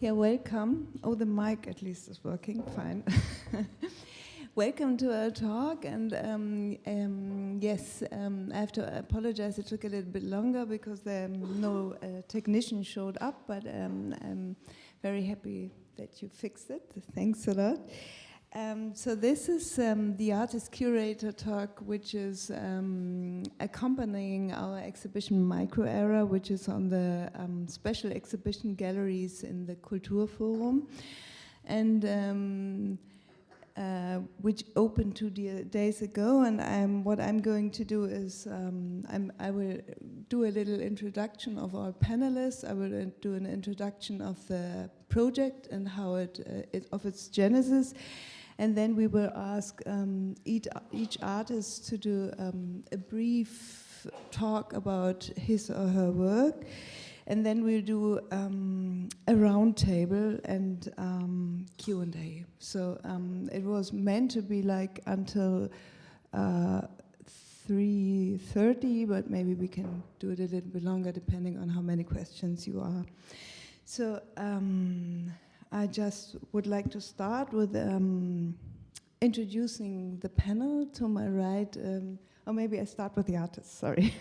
Yeah, welcome. Oh, the mic at least is working, fine. Welcome to our talk, and yes, I have to apologize, it took a little bit longer because no technician showed up, but I'm very happy that you fixed it. Thanks a lot. So this is the artist curator talk, which is accompanying our exhibition Micro Era, which is on the special exhibition galleries in the Kulturforum, and which opened 2 days ago. And what I'm going to do is I will do a little introduction of our panelists. I will do an introduction of the project and how of its genesis. And then we will ask each artist to do a brief talk about his or her work. And then we'll do a round table and Q&A. So it was meant to be like until 3:30, but maybe we can do it a little bit longer depending on how many questions you are. So I just would like to start with introducing the panel. To my right, or maybe I start with the artist, sorry.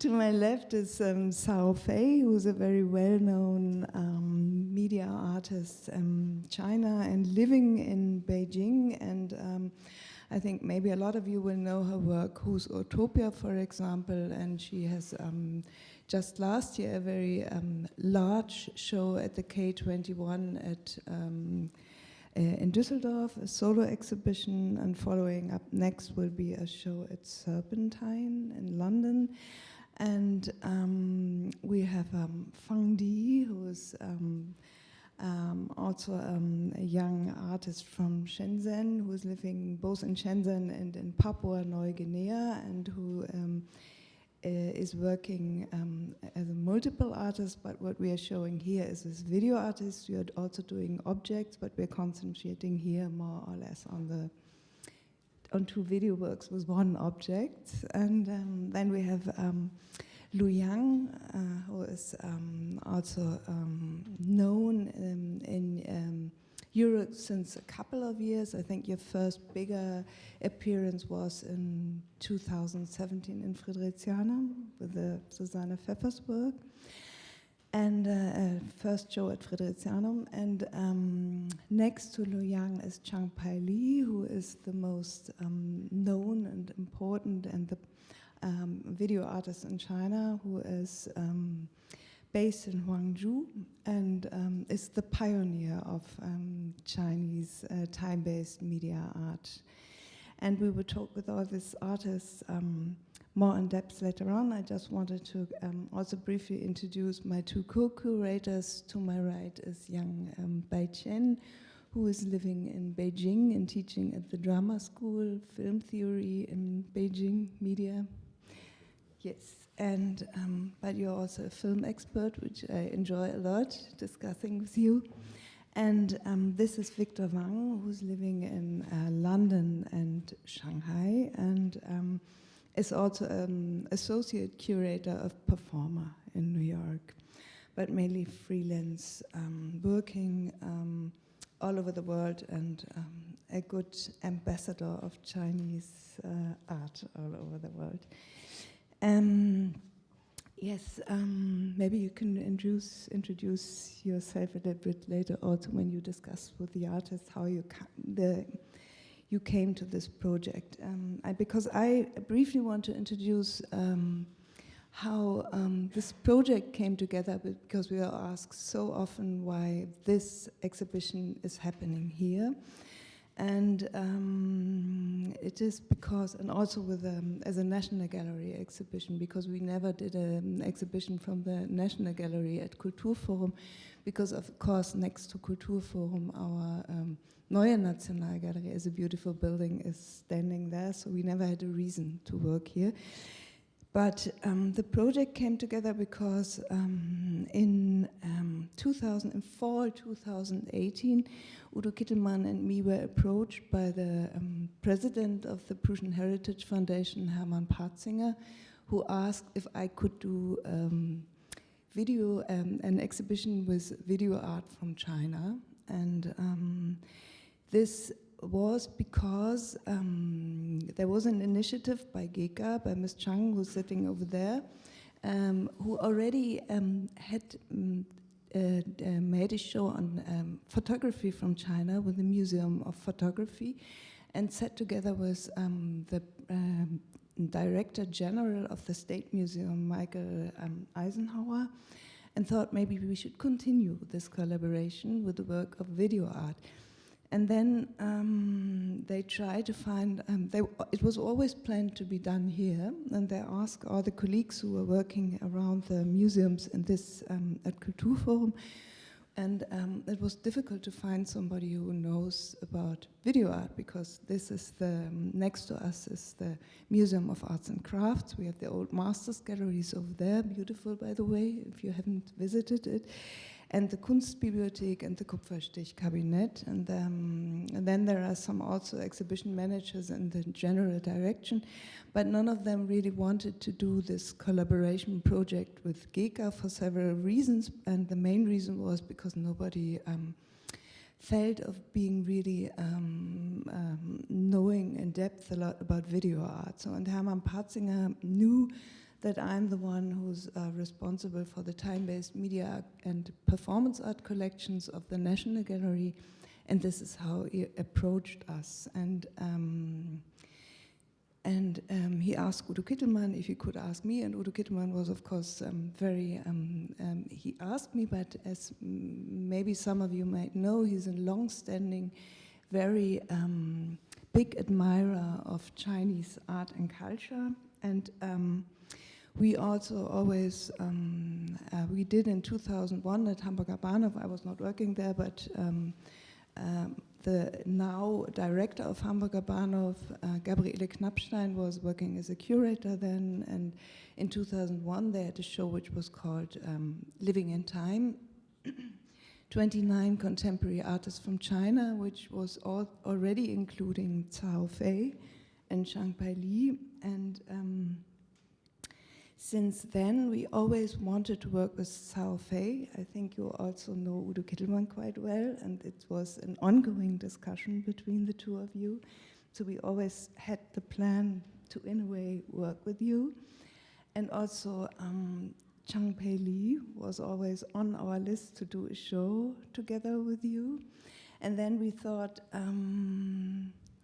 To my left is Cao Fei, who's a very well-known media artist in China and living in Beijing. And I think maybe a lot of you will know her work, Who's Utopia, for example, and she has just last year a very large show at the K21 in Düsseldorf, a solo exhibition, and following up next will be a show at Serpentine in London. And we have Fang, who is also a young artist from Shenzhen, who is living both in Shenzhen and in Papua New Guinea, and who is working as a multiple artist, but what we are showing here is this video artist. We are also doing objects, but we're concentrating here more or less on 2 video works with 1 object. And then we have Lu Yang, who is also known in Europe since a couple of years. I think your first bigger appearance was in 2017 in Friedrichshain with the Susanne Pfeffers work, and first show at Friedrichshain. And next to Lu Yang is Zhang Peili, who is the most known and important and the video artist in China, who is based in Guangzhou and is the pioneer of Chinese time-based media art. And we will talk with all these artists more in depth later on. I just wanted to also briefly introduce my 2 co-curators. To my right is Yang Beichen, who is living in Beijing and teaching at the drama school, film theory in Beijing media. Yes. And but you're also a film expert, which I enjoy a lot discussing with you. And this is Victor Wang, who's living in London and Shanghai, and is also associate curator of Performer in New York, but mainly freelance, working all over the world, and a good ambassador of Chinese art all over the world. Yes, maybe you can introduce yourself a little bit later, also when you discuss with the artists how you came to this project. Because I briefly want to introduce how this project came together, because we are asked so often why this exhibition is happening here. And it is because, and also with as a National Gallery exhibition, because we never did an exhibition from the National Gallery at Kulturforum, because of course next to Kulturforum our Neue Nationalgalerie, as a beautiful building, is standing there, so we never had a reason to work here. But the project came together because in 2004, 2018, Udo Kittelmann and me were approached by the president of the Prussian Heritage Foundation, Hermann Patzinger, who asked if I could do an exhibition with video art from China, and this was because there was an initiative by Geka, by Ms. Chang, who's sitting over there, who already had made a show on photography from China with the Museum of Photography, and sat together with the Director General of the State Museum, Michael Eisenhower, and thought maybe we should continue this collaboration with the work of video art. And then they tried to find, it was always planned to be done here, and they asked all the colleagues who were working around the museums in this at Kulturforum, and it was difficult to find somebody who knows about video art, because this is next to us is the Museum of Arts and Crafts. We have the old masters galleries over there, beautiful by the way, if you haven't visited it. And the Kunstbibliothek and the Kupferstichkabinett, and then there are some also exhibition managers in the general direction, but none of them really wanted to do this collaboration project with Geka for several reasons, and the main reason was because nobody felt of being really knowing in depth a lot about video art. So, and Hermann Patzinger knew that I'm the one who's responsible for the time-based media and performance art collections of the National Gallery, and this is how he approached us. And he asked Udo Kittelmann if he could ask me, and Udo Kittelmann was, of course, he asked me, but as maybe some of you might know, he's a long-standing, very big admirer of Chinese art and culture, and we also always, we did in 2001 at Hamburger Bahnhof, I was not working there, but the now director of Hamburger Bahnhof, Gabriele Knappstein, was working as a curator then, and in 2001 they had a show which was called Living in Time, 29 contemporary artists from China, which was already including Cao Fei and Zhang Peili, and since then, we always wanted to work with Cao Fei. I think you also know Udo Kittelmann quite well, and it was an ongoing discussion between the two of you. So we always had the plan to, in a way, work with you. And also, Zhang Peili was always on our list to do a show together with you. And then we thought,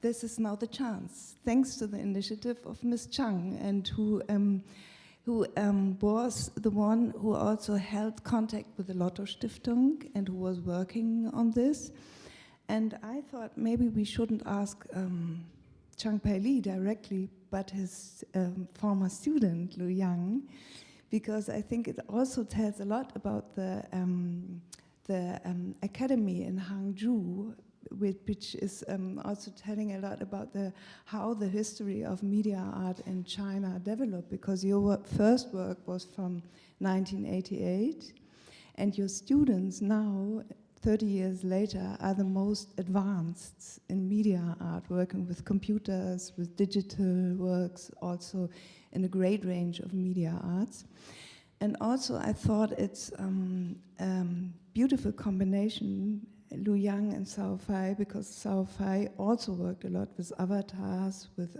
this is now the chance, thanks to the initiative of Ms. Chang, and who was the one who also held contact with the Lotto Stiftung and who was working on this. And I thought maybe we shouldn't ask Zhang Peili directly, but his former student, Lu Yang, because I think it also tells a lot about the academy in Hangzhou, which is also telling a lot about how the history of media art in China developed, because your first work was from 1988, and your students now, 30 years later, are the most advanced in media art, working with computers, with digital works, also in a great range of media arts. And also I thought it's beautiful combination, Lu Yang and Cao Fei, because Cao Fei also worked a lot with avatars, with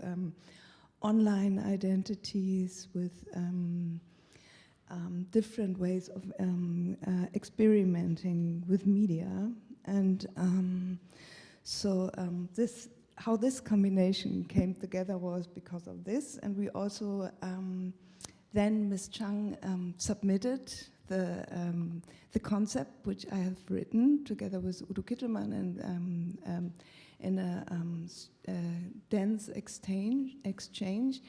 online identities, with different ways of experimenting with media. And how this combination came together was because of this. And we also, then Ms. Chang submitted the concept, which I have written together with Udo Kittelmann, and in a dense exchange.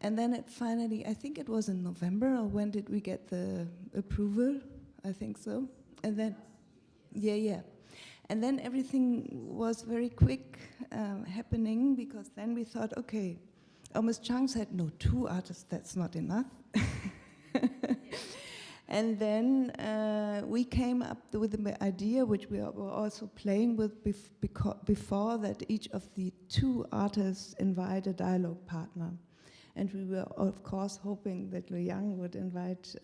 And then it finally, I think it was in November, or when did we get the approval? I think so. And then, yeah. And then everything was very quick happening, because then we thought, okay, Ms. Chang said, no, 2 artists, that's not enough. And then we came up with the idea, which we were also playing with before, that each of the 2 artists invite a dialogue partner. And we were, of course, hoping that Lu Yang would invite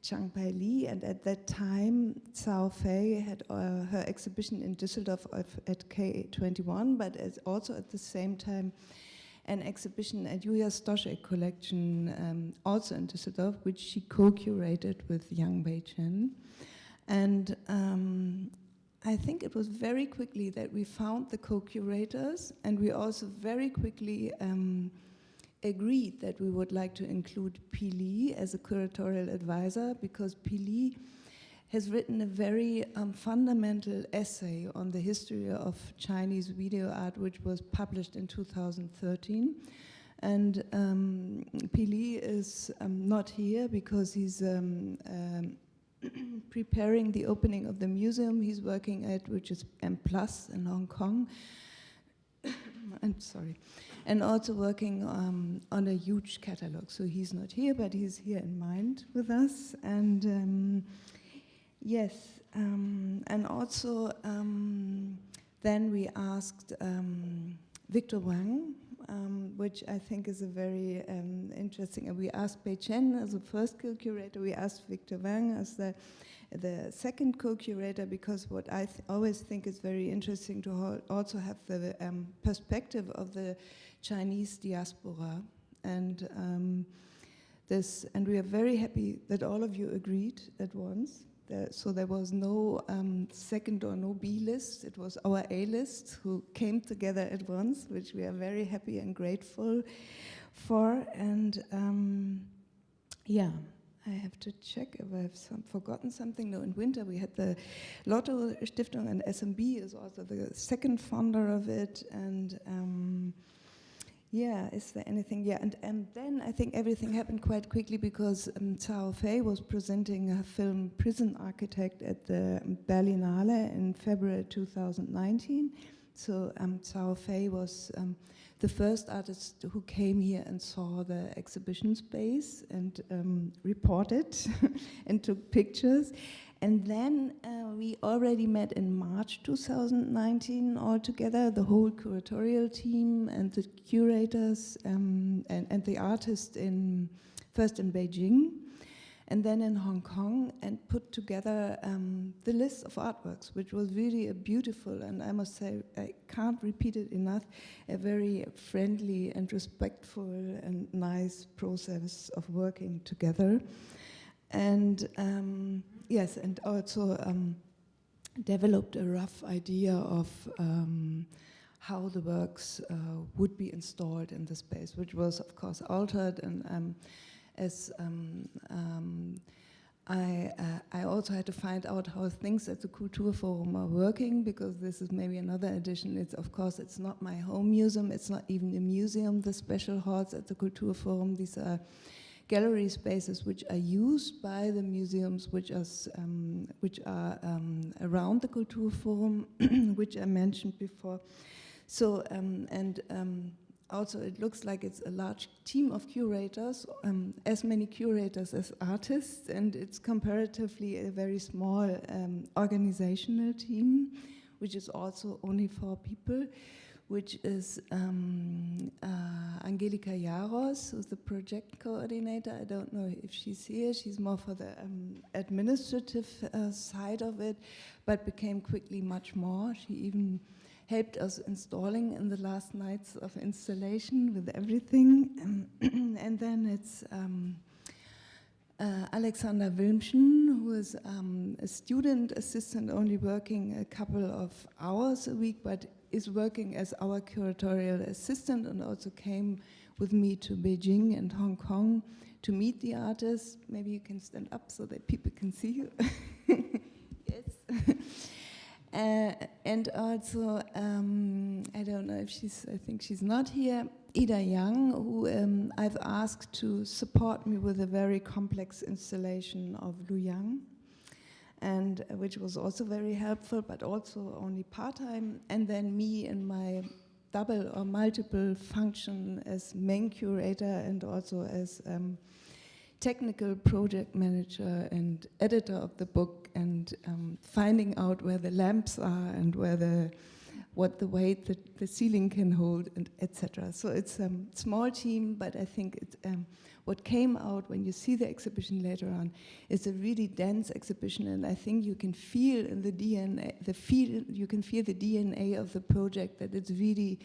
Zhang Peili, and at that time Cao Fei had her exhibition in Düsseldorf at K21, but also at the same time an exhibition at Julia Stoschek collection, also in Düsseldorf, which she co-curated with Yang Beichen. And I think it was very quickly that we found the co-curators, and we also very quickly agreed that we would like to include Peili as a curatorial advisor, because Peili has written a very fundamental essay on the history of Chinese video art, which was published in 2013. And Peili is not here because he's preparing the opening of the museum he's working at, which is M+ in Hong Kong. I'm sorry. And also working on a huge catalog. So he's not here, but he's here in mind with us. And yes, and also then we asked Victor Wang, which I think is a very interesting, and we asked Beichen as the first co-curator, we asked Victor Wang as the second co-curator, because what I always think is very interesting to also have the perspective of the Chinese diaspora, and and we are very happy that all of you agreed at once. So there was no second or no B list. It was our A list who came together at once, which we are very happy and grateful for. And yeah, I have to check if I've forgotten something. No, in winter we had the Lotto Stiftung, and SMB is also the second founder of it. And yeah, is there anything? Yeah, and then I think everything happened quite quickly, because Cao Fei was presenting her film Prison Architect at the Berlinale in February 2019. So Cao Fei was the first artist who came here and saw the exhibition space and reported and took pictures. And then we already met in March 2019 all together, the whole curatorial team and the curators and the artists first in Beijing and then in Hong Kong, and put together the list of artworks, which was really a beautiful, and I must say, I can't repeat it enough, a very friendly and respectful and nice process of working together. And yes, and also developed a rough idea of how the works would be installed in the space, which was, of course, altered. And as I also had to find out how things at the Kulturforum are working, because this is maybe another addition. It's, of course, it's not my home museum. It's not even a museum. The special halls at the Kulturforum, these are gallery spaces which are used by the museums which are around the Kulturforum, which I mentioned before. So, also it looks like it's a large team of curators, as many curators as artists, and it's comparatively a very small organizational team, which is also only 4 people, which is Angelika Jaros, who's the project coordinator. I don't know if she's here. She's more for the administrative side of it, but became quickly much more. She even helped us installing in the last nights of installation with everything. And then it's Alexander Wilmschen, who is a student assistant, only working a couple of hours a week, but is working as our curatorial assistant, and also came with me to Beijing and Hong Kong to meet the artists. Maybe you can stand up so that people can see you. Yes. And also, I don't know if I think she's not here, Ida Yang, who I've asked to support me with a very complex installation of Lu Yang, and which was also very helpful, but also only part-time. And then me in my double or multiple function as main curator and also as technical project manager and editor of the book, and finding out where the lamps are and where the what the weight the ceiling can hold, and etc. So it's a small team, but I think it's, what came out when you see the exhibition later on is a really dense exhibition, and I think you can feel in the DNA, you can feel the DNA of the project, that it's really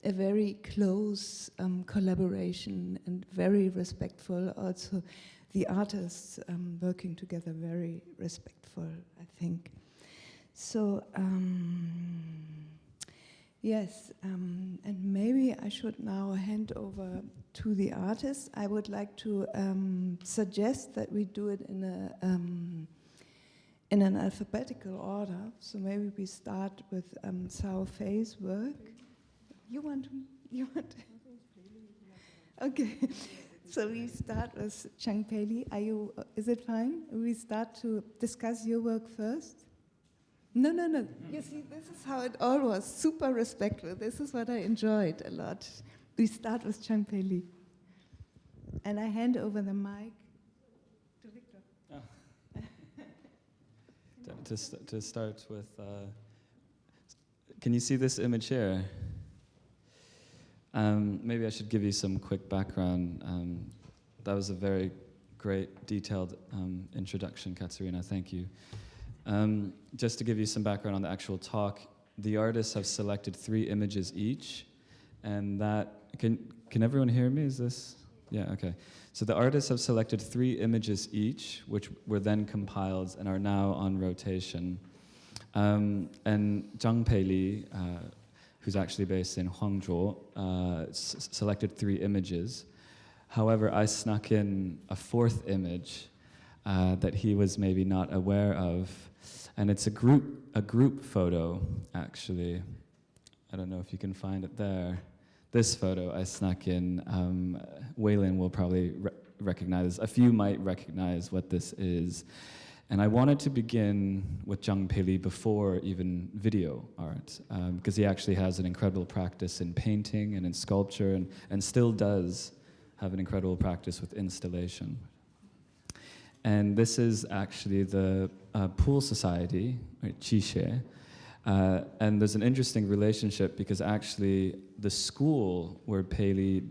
a very close collaboration and very respectful. Also, the artists working together, very respectful, I think. So, yes, and maybe I should now hand over to the artists. I would like to suggest that we do it in an alphabetical order. So maybe we start with Cao Fei's work. You want to? Okay. So we start with Zhang Peili. Is it fine? We start to discuss your work first? No. You see, this is how it all was. Super respectful. This is what I enjoyed a lot. We start with Zhang Peili. And I hand over the mic to Victor. Oh. To start with, can you see this image here? Maybe I should give you some quick background. That was a very great, detailed introduction, Katerina. Thank you. Just to give you some background on the actual talk, the artists have selected 3 images each, and that can everyone hear me? Is this? Yeah. Okay. So the artists have selected 3 images each, which were then compiled and are now on rotation. And Zhang Peili, who's actually based in Huangzhou, selected 3 images. However, I snuck in a 4th image that he was maybe not aware of, and it's a group photo, actually. I don't know if you can find it there. This photo I snuck in. Waylon will probably recognize. A few might recognize what this is. And I wanted to begin with Zhang Peili before even video art, because he actually has an incredible practice in painting and in sculpture, and still does have an incredible practice with installation. And this is actually the Pool Society, right, Qixie. And there's an interesting relationship, because actually the school where Peili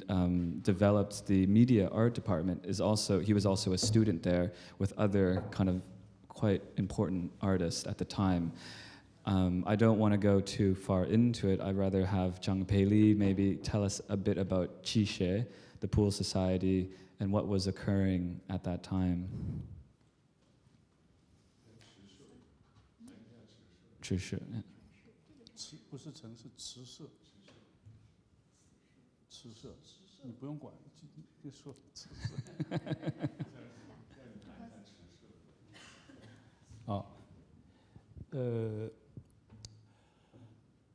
developed the media art department he was also a student there with other kind of quite important artists at the time. I don't want to go too far into it. I'd rather have Zhang Peili maybe tell us a bit about Qixie, the Pool Society, and what was occurring at that time. Qixie. 不是城市，池社，池社，你不用管，就说池社。好，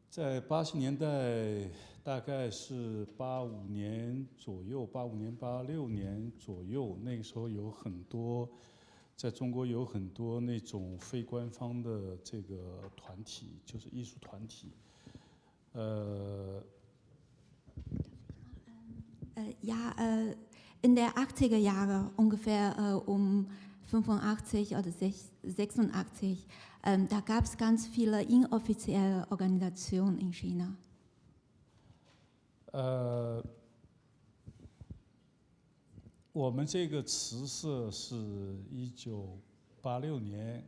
在80年代，大概是85年左右，85年、86年左右，那个时候有很多，在中国有很多那种非官方的这个团体，就是艺术团体。In der 80er Jahre, ungefähr um 85 oder 86, da gab es ganz viele inoffizielle Organisationen in China. 我们这个池社是1986年，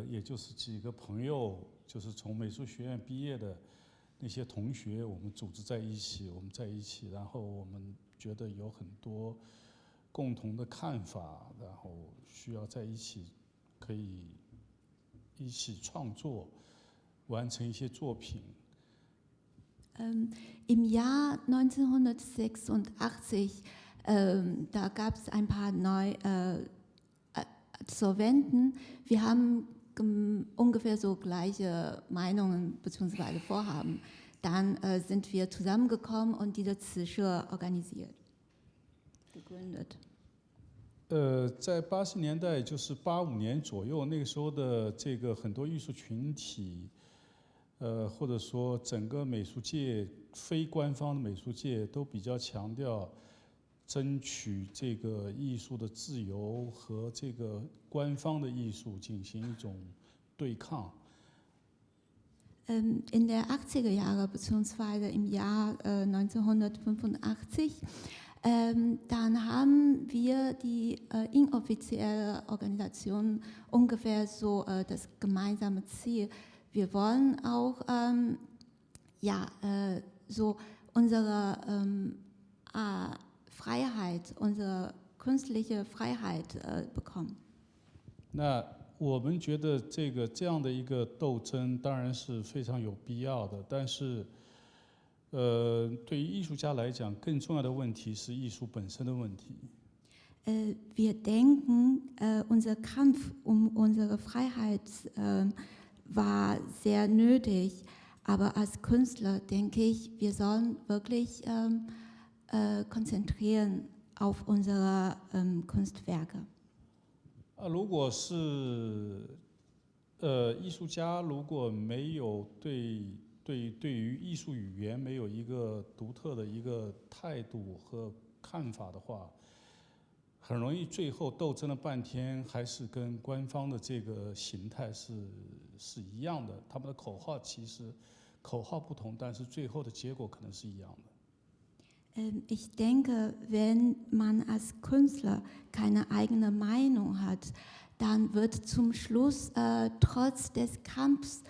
也就是几个朋友，就是从美术学院毕业的那些同学，我们组织在一起，然后我们觉得有很多共同的看法，然后需要在一起，可以一起创作，完成一些作品。Im Jahr 1986, da gab es ein paar neue Absolventen. Wir haben ungefähr so gleiche Meinungen bzw. Vorhaben. Dann sind wir zusammengekommen und diese Zische organisiert, gegründet. 在80年代，就是85年左右，那个时候的这个很多艺术群体，或者说整个美术界、非官方的美术界都比较强调争取这个艺术的自由和这个官方的艺术进行一种对抗。In der 80er Jahre beziehungsweise im Jahr 1985, dann haben wir die inoffizielle Organisation ungefähr so das gemeinsame Ziel. Wir wollen auch so unsere Freiheit, unsere künstliche Freiheit bekommen. 那我们觉得这样的一个斗争当然是非常有必要的，但是，对于艺术家来讲，更重要的问题是艺术本身的问题。Wir denken, unser Kampf unsere Freiheit war sehr nötig, aber als Künstler denke ich, wir sollen wirklich konzentrieren auf unsere Kunstwerke. 如果是艺术家如果没有对于艺术语言没有一个独特的一个态度和看法的话，很容易最后斗争了半天，还是跟官方的这个形态是一样的。他们的口号其实口号不同，但是最后的结果可能是一样的。Ich denke, wenn man als Künstler keine eigene Meinung hat, dann wird zum Schluss, trotz des Kampfs,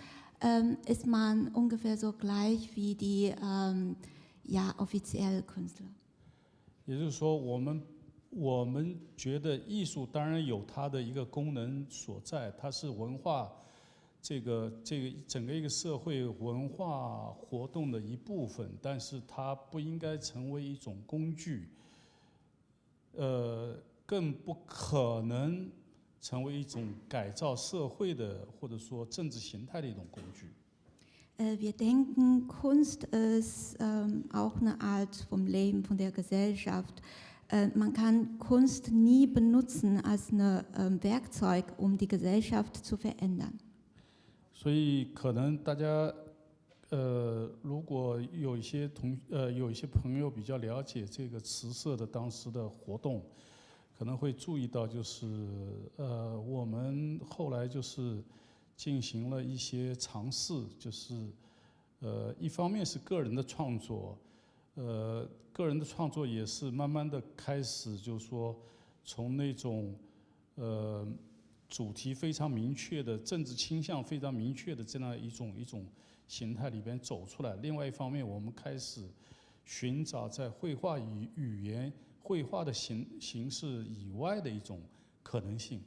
ist man ungefähr so gleich wie die offiziellen Künstler. 也就是说，我们觉得艺术当然有它的一个功能所在，它是文化这个整个一个社会文化活动的一部分，但是它不应该成为一种工具，更不可能成为一种改造社会的或者说政治形态的一种工具。Wir denken, Kunst ist auch eine Art vom Leben, von der Gesellschaft. Man kann Kunst nie benutzen als ein Werkzeug, um die Gesellschaft zu verändern. 所以可能大家如果有一些朋友比较了解这个词社的当时的活动，可能会注意到，就是我们后来就是进行了一些尝试，就是一方面是个人的创作，个人的创作也是慢慢的开始，就是说从那种主题非常明确的政治倾向非常明确的这样一种形态里边走出来。另外一方面，我们开始寻找在绘画语言、绘画的形式以外的一种可能性。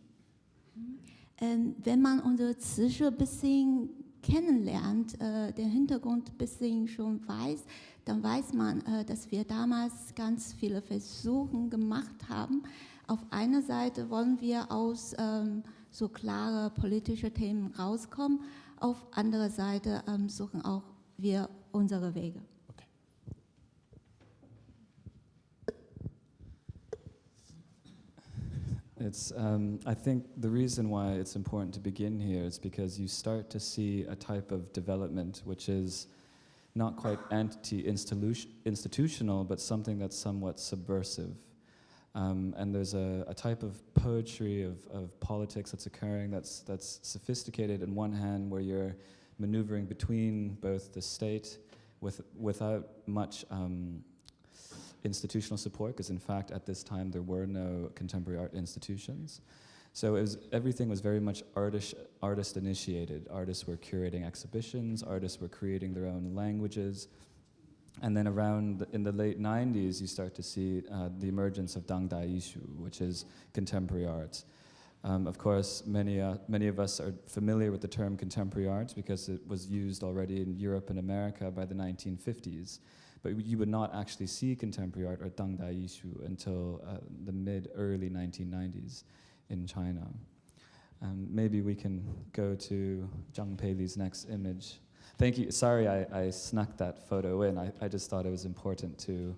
Wenn man unsere Zische ein bisschen kennenlernt, den Hintergrund ein bisschen schon weiß, dann weiß man, dass wir damals ganz viele Versuche gemacht haben. Auf einer Seite wollen wir aus so klare politische Themen rauskommen, auf anderer Seite suchen auch wir unsere Wege. Okay. I think the reason why it's important to begin here is because you start to see a type of development which is not quite anti-institutional, but something that's somewhat subversive. And there's a type of poetry of politics that's occurring that's sophisticated in one hand, where you're maneuvering between both the state without much institutional support, because in fact at this time there were no contemporary art institutions. So everything was very much artist initiated. Artists were curating exhibitions, artists were creating their own languages. And then in the late 90s, you start to see the emergence of Dangdai Yishu, which is contemporary art. Of course, many of us are familiar with the term contemporary art because it was used already in Europe and America by the 1950s. But you would not actually see contemporary art or Dangdai Yishu until the early 1990s in China. Maybe we can go to Zhang Peili's next image. Thank you. Sorry, I snuck that photo in. I just thought it was important to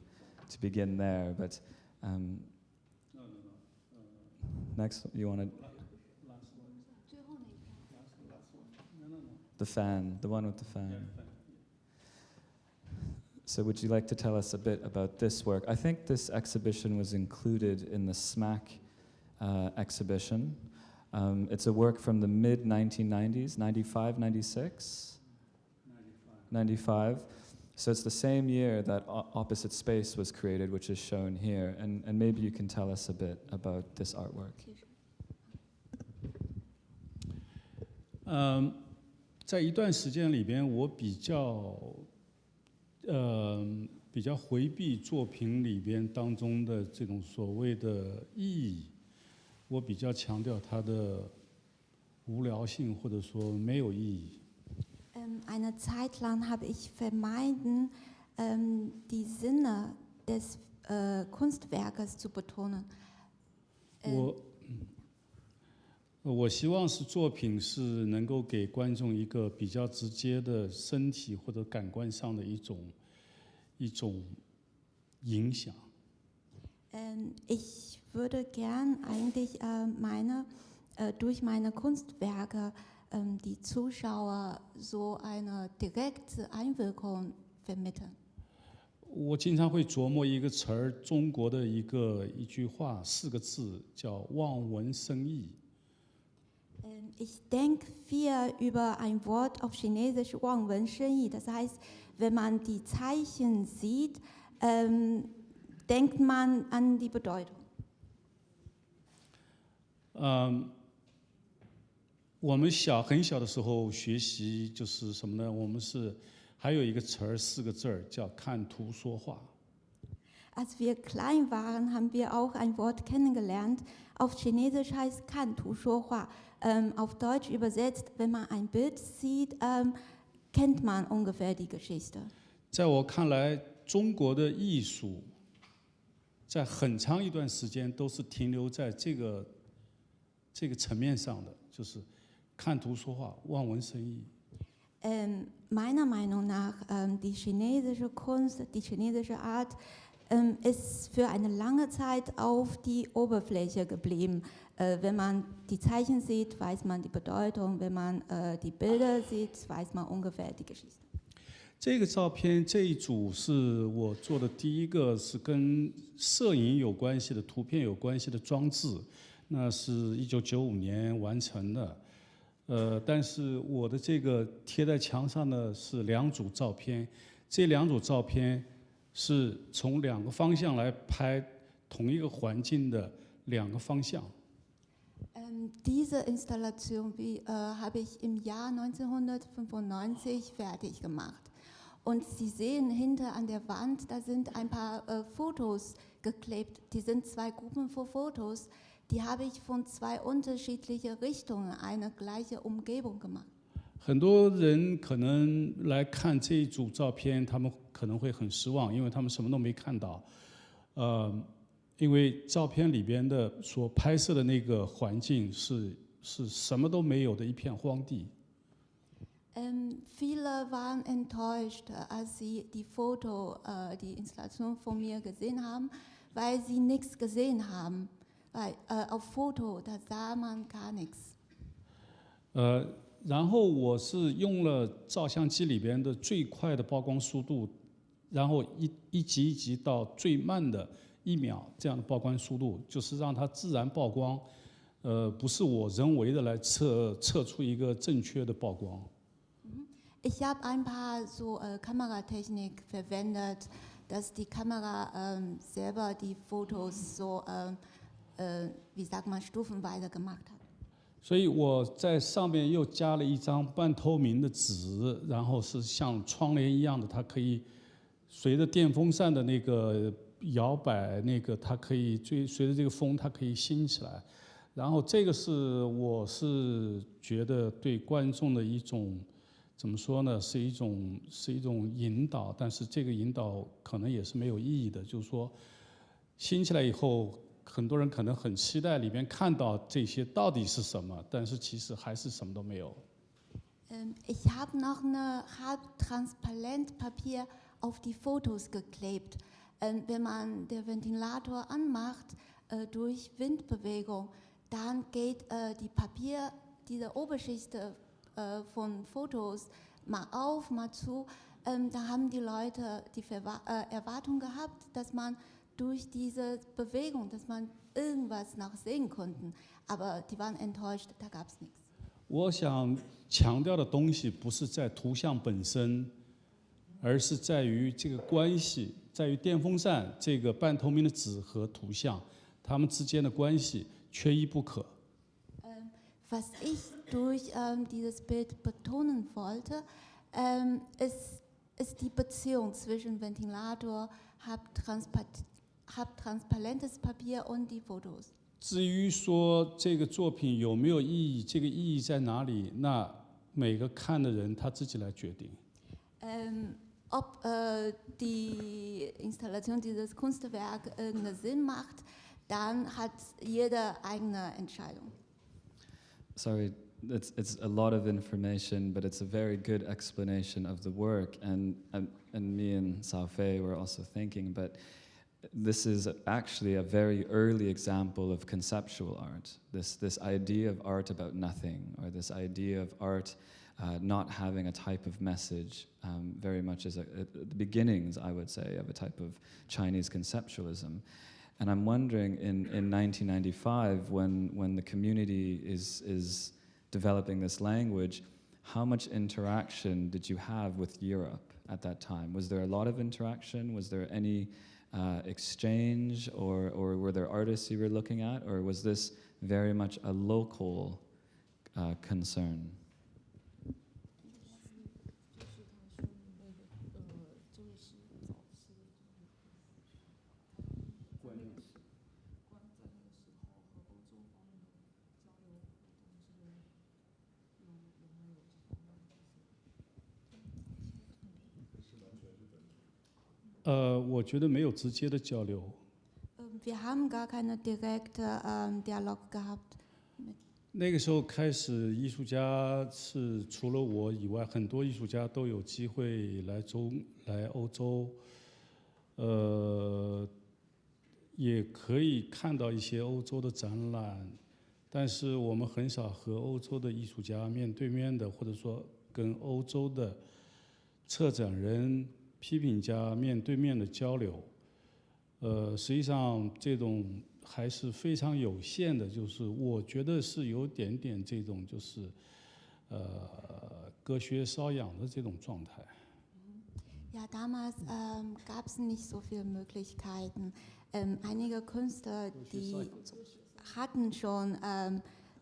begin there. But next, you want to? The fan, the one with the fan. So would you like to tell us a bit about this work? I think this exhibition was included in the SMAC exhibition. It's a work from the mid-1990s, 95, 96? 95. So it's the same year that Opposite Space was created, which is shown here. And maybe you can tell us a bit about this artwork. 在一段时间里边，我比较回避作品里边当中的这种所谓的意义，我比较强调它的无聊性或者说没有意义。Eine Zeit lang habe ich vermeiden, die Sinne des Kunstwerkes zu betonen. 我希望是作品是能够给观众一个比较直接的身体或者感官上的一种影响。Ich würde gern eigentlich durch meine Kunstwerke die Zuschauer so eine direkte Einwirkung vermitteln. 我经常会琢磨一个词儿，中国的一句话，4个字，叫望文生义。Ich denke viel über ein Wort auf Chinesisch, Wang Wen Shen Yi. Das heißt, wenn man die Zeichen sieht, denkt man an die Bedeutung. 我们很小的时候学习就是什么呢？我们还有一个词儿，4个字儿，叫看图说话。Als wir klein waren, haben wir auch ein Wort kennengelernt. Auf Chinesisch heißt 看图说话. Auf Deutsch übersetzt, wenn man ein Bild sieht, kennt man ungefähr die Geschichte. 在我看来，中国的艺术在很长一段时间都是停留在这个层面上的，就是看图说话，望文生义。Meiner Meinung nach, die chinesische Kunst, die chinesische Art ist für eine lange Zeit auf die Oberfläche geblieben. Wenn man die Zeichen sieht, weiß man die Bedeutung. Wenn man die Bilder sieht, weiß man ungefähr die Geschichte. 这个照片这一组是我做的第一个是跟摄影有关系的图片有关系的装置，那是1995年完成的。但是我的这个贴在墙上的是2组照片，这2组照片是从2个方向来拍同一个环境的2个方向。Diese Installation habe ich im Jahr 1995 fertig gemacht. Und Sie sehen hinter an der Wand, da sind ein paar Fotos geklebt. Die sind 2 Gruppen von Fotos. Die habe ich von 2 unterschiedlichen Richtungen, eine gleiche Umgebung gemacht. 很多人可能来看这一组照片，他们可能会很失望，因为他们什么都没看到。因为照片里边的所拍摄的那个环境是什么都没有的一片荒地。Viele waren enttäuscht, als sie die Installation von mir gesehen haben, weil sie nichts gesehen haben. Weil auf Foto, da sah man gar nichts. 然后我是用了照相机里边的最快的曝光速度，然后一级一级到最慢的1秒这样的曝光速度，就是让它自然曝光，不是我人为的来测出一个正确的曝光。Ich habe ein paar so Kameratechnik verwendet, dass die Kamera selber die Fotos so, wie sagt man, stufenweise gemacht hat. 所以我在上面又加了一张半透明的纸，然后是像窗帘一样的，它可以随着电风扇的那个摇摆，它可以随着这个风，它可以兴起来。然后这个我是觉得对观众的一种怎么说呢？是一种引导，但是这个引导可能也是没有意义的。就是说，兴起来以后，很多人可能很期待里边看到这些到底是什么，但是其实还是什么都没有。Ich habe noch eine Transparentpapier auf die Fotos geklebt. Wenn man den Ventilator anmacht durch Windbewegung, dann geht diese Oberschicht von Fotos mal auf, mal zu. Da haben die Leute die Erwartung gehabt, dass man durch diese Bewegung, dass man irgendwas noch sehen konnten. Aber die waren enttäuscht, da gab es nichts. 我想强调的东西不是在图像本身，而是在于这个关系，在于电风扇这个半透明的纸和图像，它们之间的关系缺一不可。Was ich durch dieses Bild betonen wollte, ist die Beziehung zwischen Ventilator, halbtransparentes Papier und die Fotos. 至于说这个作品有没有意义，这个意义在哪里，那每个看的人他自己来决定。Ob die Installation dieses Kunstwerks irgendeinen Sinn macht, dann hat jeder eigene Entscheidung. Sorry, it's a lot of information, but it's a very good explanation of the work. And me and Cao Fei were also thinking, but this is actually a very early example of conceptual art. This idea of art about nothing, or this idea of art not having a type of message, very much as the beginnings, I would say, of a type of Chinese conceptualism. And I'm wondering, in 1995, when the community is developing this language, how much interaction did you have with Europe at that time? Was there a lot of interaction? Was there any exchange, or were there artists you were looking at, or was this very much a local concern? 我觉得没有直接的交流。Wir haben gar keine direkte Dialog gehabt. 那个时候开始，艺术家是除了我以外，很多艺术家都有机会来欧洲，也可以看到一些欧洲的展览，但是我们很少和欧洲的艺术家面对面的，或者说跟欧洲的策展人、批评家面对面的交流。实际上这种还是非常有限的，就是我觉得是有点点这种就是隔靴搔痒的这种状态。Ja, damals gab es nicht so viele Möglichkeiten. Einige Künstler, die hatten schon,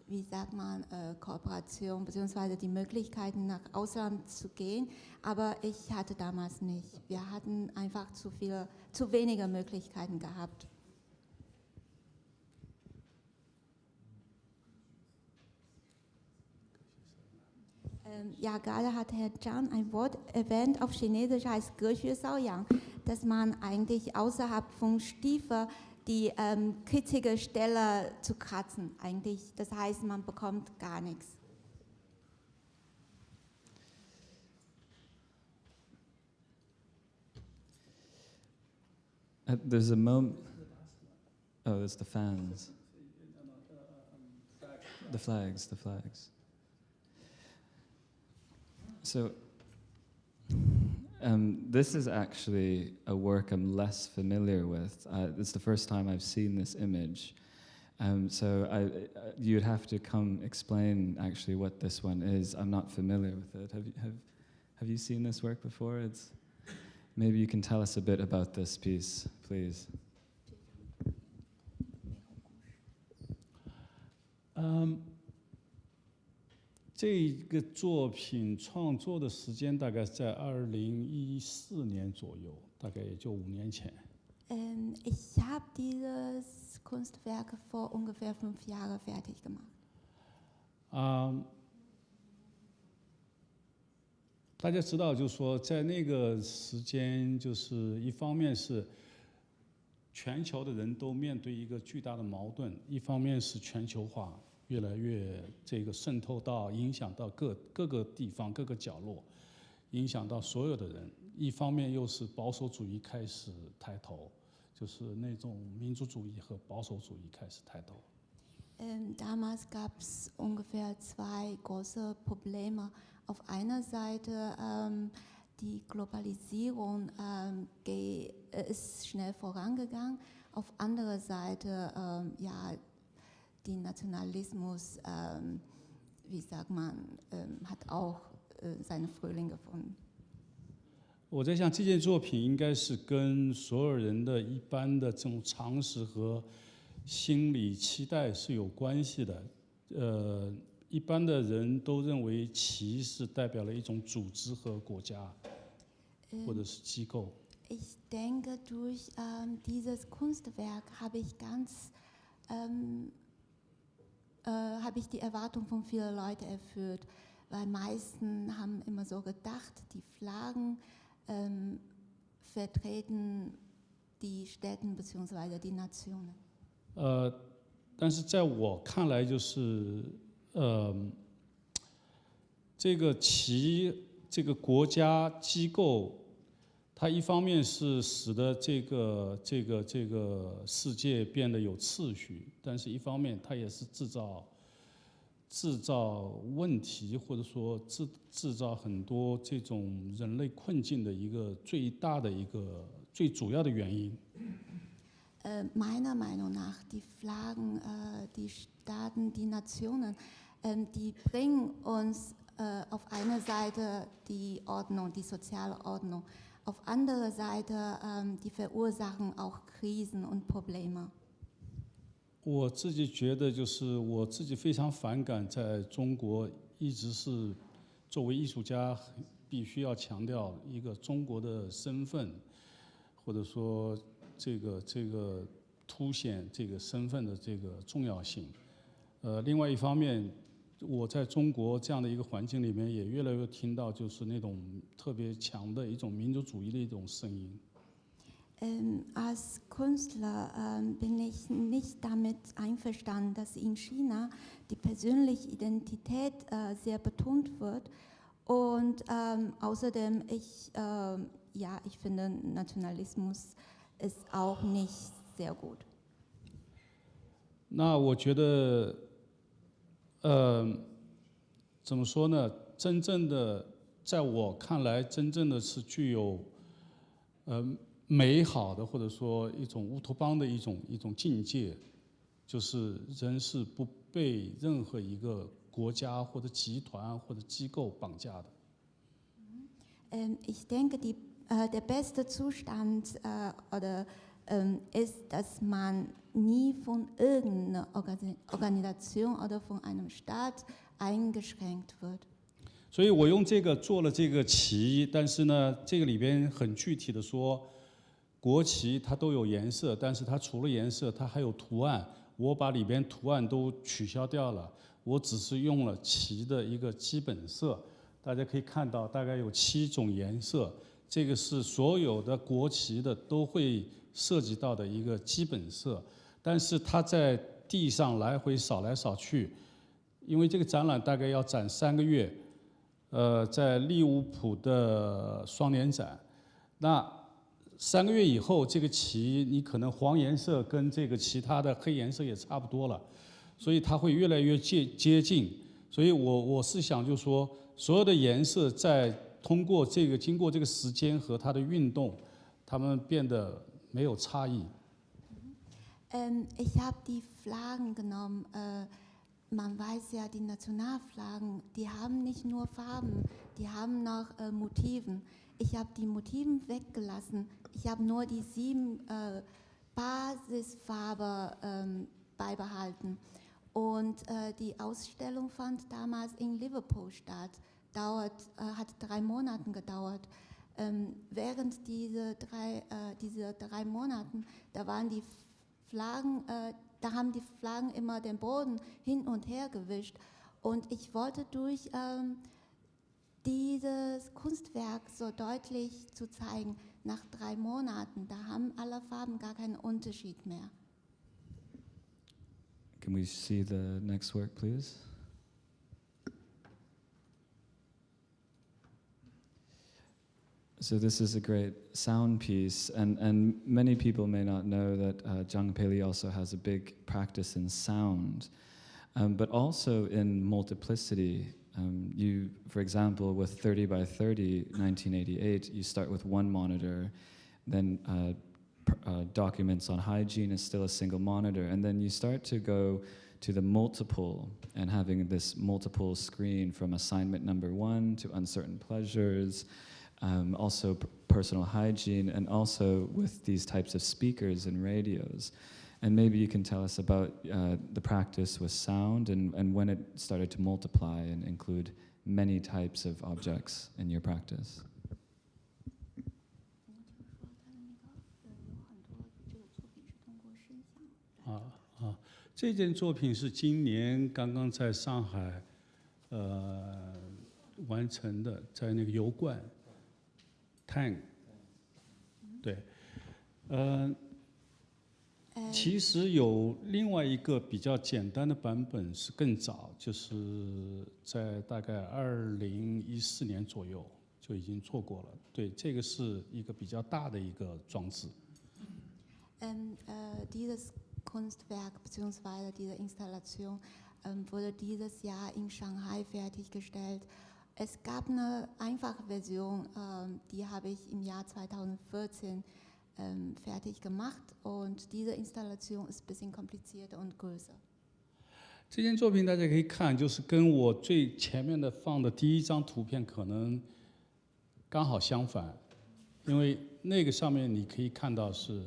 wie sagt man, Kooperation bzw. die Möglichkeiten nach Ausland zu gehen, aber ich hatte damals nicht. Wir hatten einfach zu wenige Möglichkeiten gehabt. Ja, gerade hat Herr Zhang ein Wort erwähnt, auf Chinesisch heißt 隔靴搔痒, dass man eigentlich außerhalb vom Stiefel die kitzige Stelle zu kratzen, eigentlich. Das heißt, man bekommt gar nichts. There's a moment. Oh, it's the fans. The flags. So, this is actually a work I'm less familiar with. It's the first time I've seen this image. So you'd have to come explain actually what this one is. I'm not familiar with it. Have you seen this work before? Maybe you can tell us a bit about this piece, please. 这个作品创作的时间大概在2014年左右，大概也就5年前。Ich habe dieses Kunstwerk vor ungefähr 5 Jahren fertig gemacht. 大家知道，就是说，在那个时间，就是一方面是全球的人都面对一个巨大的矛盾，一方面是全球化越来越这个渗透到、影响到各个地方、各个角落，影响到所有的人。一方面又是保守主义开始抬头，就是那种民族主义和保守主义开始抬头。Damals gab es ungefähr 2 große Probleme. Auf einer Seite die Globalisierung ist schnell vorangegangen. Auf anderer Seite ja, der Nationalismus, wie sagt man, hat auch seine Frühling gefunden. 我在想这件作品应该是跟所有人的一般的这种常识和心理期待是有关系的。一般的人都认为旗是代表了一种组织和国家，或者是机构。Ich denke, durch dieses Kunstwerk habe ich habe ich die Erwartung von vielen Leuten erfüllt, weil meisten haben immer so gedacht, die Flaggen vertreten die Städte bzw. die Nationen. 但是在我看来，就是这个旗，这个国家机构，它一方面是使得这个世界变得有秩序，但是一方面它也是制造问题，或者说制造很多这种人类困境的一个最大的一个最主要的原因。Meiner Meinung nach, die Flaggen, die Staaten, die Nationen, die bringen uns auf einer Seite die Ordnung, die soziale Ordnung, auf anderer Seite die verursachen auch Krisen und Probleme. 我自己觉得，就是我自己非常反感，在中国一直是作为艺术家必须要强调一个中国的身份，或者说这个凸显这个身份的这个重要性。另外一方面，我在中国这样的一个环境里面，也越来越听到就是那种特别强的一种民族主义的一种声音。Als Künstler bin ich nicht damit einverstanden, dass in China die persönliche Identität sehr betont wird. Und außerdem, ich finde, Nationalismus ist auch nicht sehr gut. 那我觉得，怎么说呢？真正的，在我看来，真正的是具有，美好的，或者说一种乌托邦的一种境界，就是人是不被任何一个国家或者集团或者机构绑架的。Ich denke, der beste Zustand ist, dass man nie von irgendeiner Organisation oder von einem Staat eingeschränkt wird. 所以我用这个做了这个旗，但是呢，这个里边很具体的说，国旗它都有颜色，但是它除了颜色，它还有图案。我把里边图案都取消掉了，我只是用了旗的一个基本色。大家可以看到，大概有7种颜色，这个是所有的国旗的都会涉及到的一个基本色。但是它在地上来回扫来扫去，因为这个展览大概要展3个月，在利物浦的双年展。那3个月以后，这个旗你可能黄颜色跟这个其他的黑颜色也差不多了，所以它会越来越接近。所以我是想就说，所有的颜色在经过这个时间和它的运动，它们变得没有差异。Ich habe die Flaggen genommen. Man weiß ja, die Nationalflaggen, die haben nicht nur Farben, die haben noch Motiven. Ich habe die Motiven weggelassen. Ich habe nur die 7 Basisfarben beibehalten. Und die Ausstellung fand damals in Liverpool statt. Hat 3 Monate gedauert. Während dieser 3 Monaten, da waren die Flaggen, da haben die Flaggen immer den Boden hin und her gewischt. Und ich wollte durch dieses Kunstwerk so deutlich zu zeigen, nach 3 Monaten, da haben alle Farben gar keinen Unterschied mehr. Can we see the next work, please? So this is a great sound piece, and many people may not know that Zhang Peili also has a big practice in sound, but also in multiplicity. You, for example, with 30 by 30, 1988, you start with 1 monitor, then documents on hygiene is still a single monitor, and then you start to go to the multiple and having this multiple screen from assignment number 1 to uncertain pleasures. Also personal hygiene, and also with these types of speakers and radios. And maybe you can tell us about the practice with sound and when it started to multiply and include many types of objects in your practice. Ah, 这件作品是今年刚刚在上海完成的，在那个油罐 Tang， 对，其实有另外一个比较简单的版本是更早，就是在大概2014年左右就已经做过了。对，这个是一个比较大的一个装置。Dieses Kunstwerk bzw. diese Installation wurde dieses Jahr in Shanghai fertiggestellt. Es gab eine einfache Version, die habe ich im Jahr 2014 fertig gemacht und diese Installation ist ein bisschen komplizierter und größer. 这件作品大家可以看，就是跟我最前面的放的第一张图片可能刚好相反，因为那个上面你可以看到是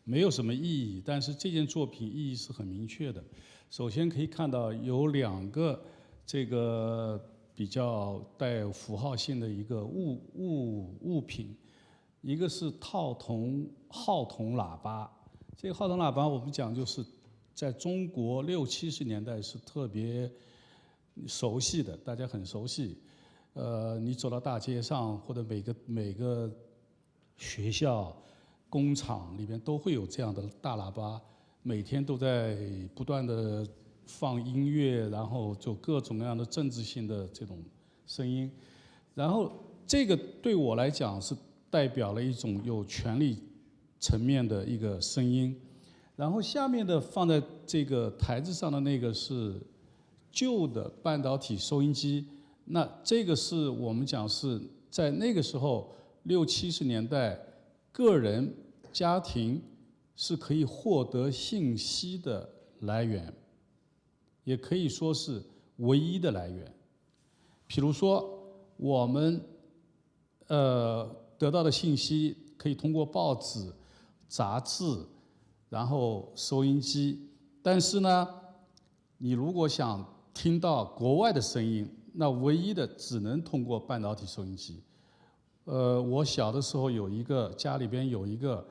没有什么意义，但是这件作品意义是很明确的。首先可以看到有两个这个比较带有符号性的一个物品，一个是号筒喇叭。这个号筒喇叭我们讲就是在中国60、70年代是特别熟悉的，大家很熟悉。你走到大街上或者每个学校、工厂里边都会有这样的大喇叭，每天都在不断的放音乐，然后就各种各样的政治性的这种声音。然后这个对我来讲是代表了一种有权力层面的一个声音。然后下面的放在这个台子上的那个是旧的半导体收音机，那这个是我们讲是在那个时候60、70年代，个人、家庭是可以获得信息的来源，也可以说是唯一的来源。比如说，我们得到的信息可以通过报纸、杂志，然后收音机。但是呢，你如果想听到国外的声音，那唯一的只能通过半导体收音机。我小的时候家里边有一个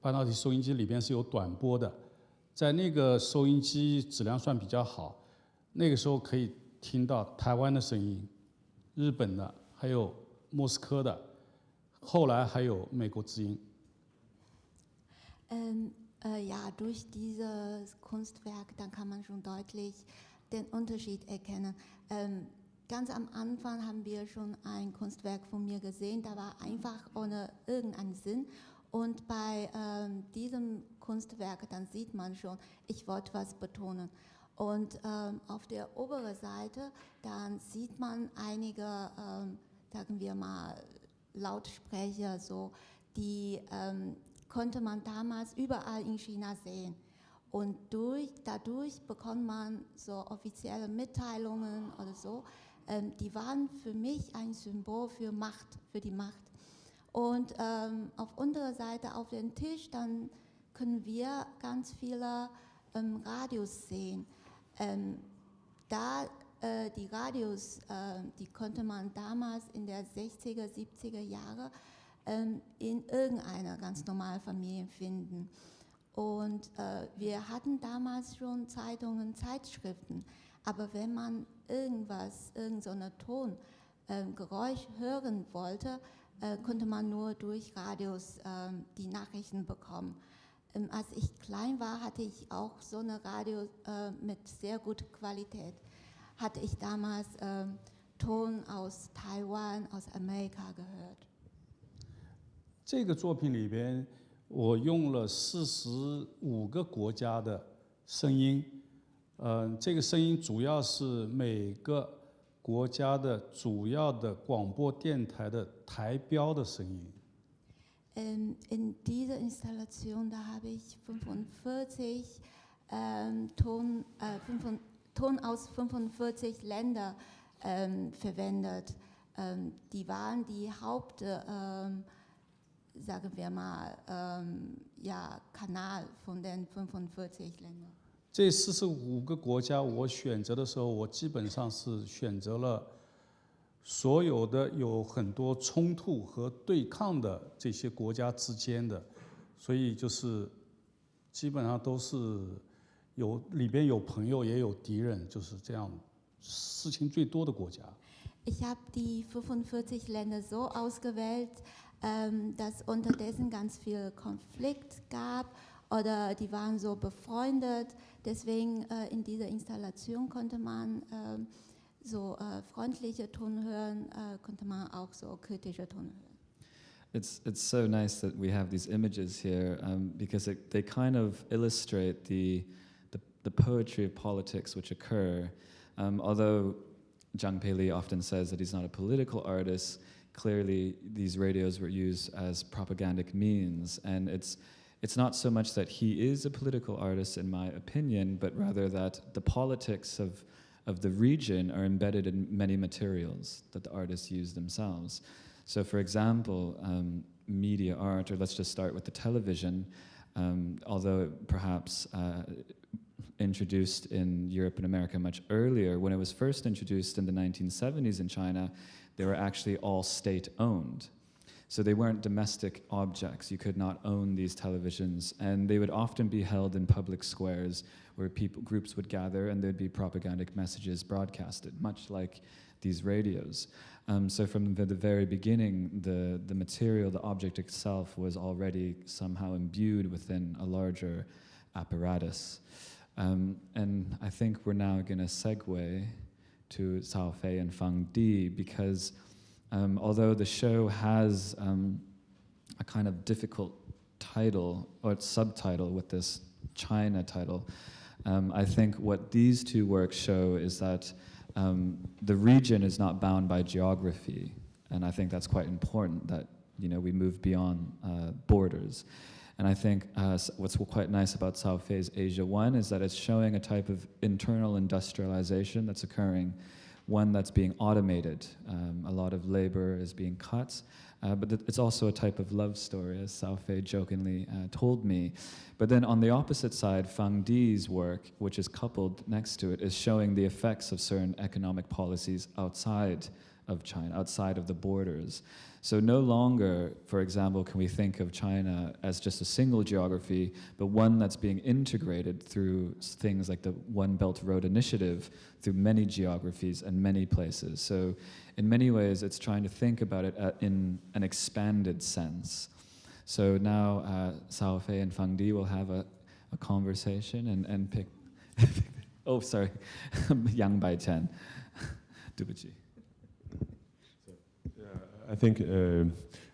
半导体收音机，里边是有短波的，在那个收音机质量算比较好，那个时候可以听到台湾的声音、日本的，还有莫斯科的，后来还有美国之音。Ja, durch dieses Kunstwerk, dann kann man schon deutlich den Unterschied erkennen. Ganz am Anfang haben wir schon ein Kunstwerk von mir gesehen, da war einfach ohne irgendeinen Sinn. Und bei diesem Kunstwerk, dann sieht man schon, ich wollte was betonen. Und auf der oberen Seite, dann sieht man einige, sagen wir mal, Lautsprecher, so, die konnte man damals überall in China sehen. Und dadurch bekommt man so offizielle Mitteilungen oder so. Die waren für mich ein Symbol für Macht, für die Macht. Und auf unserer Seite auf dem Tisch, dann können wir ganz viele Radios sehen. Die Radios, die konnte man damals in der 60er, 70er Jahre in irgendeiner ganz normalen Familie finden. Und wir hatten damals schon Zeitungen, Zeitschriften, aber wenn man irgend so ein Geräusch hören wollte, konnte man nur durch Radios die Nachrichten bekommen. Als ich klein war, hatte ich auch so eine Radio mit sehr guter Qualität. Hatte ich damals Ton aus Taiwan, aus Amerika gehört. 这个作品里边，我用了45个国家的声音，这个声音主要是每个国家的主要的广播电台的台标的声音。In dieser Installation, da habe ich 45 Ton aus 45 Ländern verwendet. Die waren die sagen wir mal, ja, Kanal von den 45 Ländern. 这45个国家，我选择的时候，我基本上是选择了所有的有很多冲突和对抗的这些国家之间的，所以就是基本上都是里边有朋友也有敌人，就是这样事情最多的国家。Ich habe die 45 Länder so ausgewählt, dass unterdessen ganz viel Konflikt gab oder die waren so befreundet. Deswegen in dieser Installation konnte man so freundliche Ton hören, konnte man auch so kritische Ton hören. It's so nice that we have these images here because they kind of illustrate the poetry of politics which occur. Although Zhang Peili often says that he's not a political artist, clearly these radios were used as propagandic means, and it's not so much that he is a political artist in my opinion, but rather that the politics of the region are embedded in many materials that the artists use themselves. So for example, media art, or let's just start with the television, although perhaps introduced in Europe and America much earlier, when it was first introduced in the 1970s in China, they were actually all state-owned. So they weren't domestic objects. You could not own these televisions, and they would often be held in public squares where groups would gather and there'd be propagandic messages broadcasted, much like these radios. So from the very beginning, the material, the object itself was already somehow imbued within a larger apparatus. And I think we're now going to segue to Cao Fei and Fang because although the show has a kind of difficult title or subtitle with this China title, I think what these two works show is that the region is not bound by geography, and I think that's quite important that we move beyond borders. And I think what's quite nice about Cao Fei's Asia 1 is that it's showing a type of internal industrialization that's occurring, one that's being automated. A lot of labor is being cut, but it's also a type of love story, as Cao Fei jokingly told me. But then on the opposite side, Fang Di's work, which is coupled next to it, is showing the effects of certain economic policies outside of China, outside of the borders. So no longer, for example, can we think of China as just a single geography, but one that's being integrated through things like the One Belt Road Initiative, through many geographies and many places. So in many ways, it's trying to think about it in an expanded sense. So now Cao Fei and Fang Di will have a conversation and pick, oh, sorry, Yang Beichen. 对不起. I think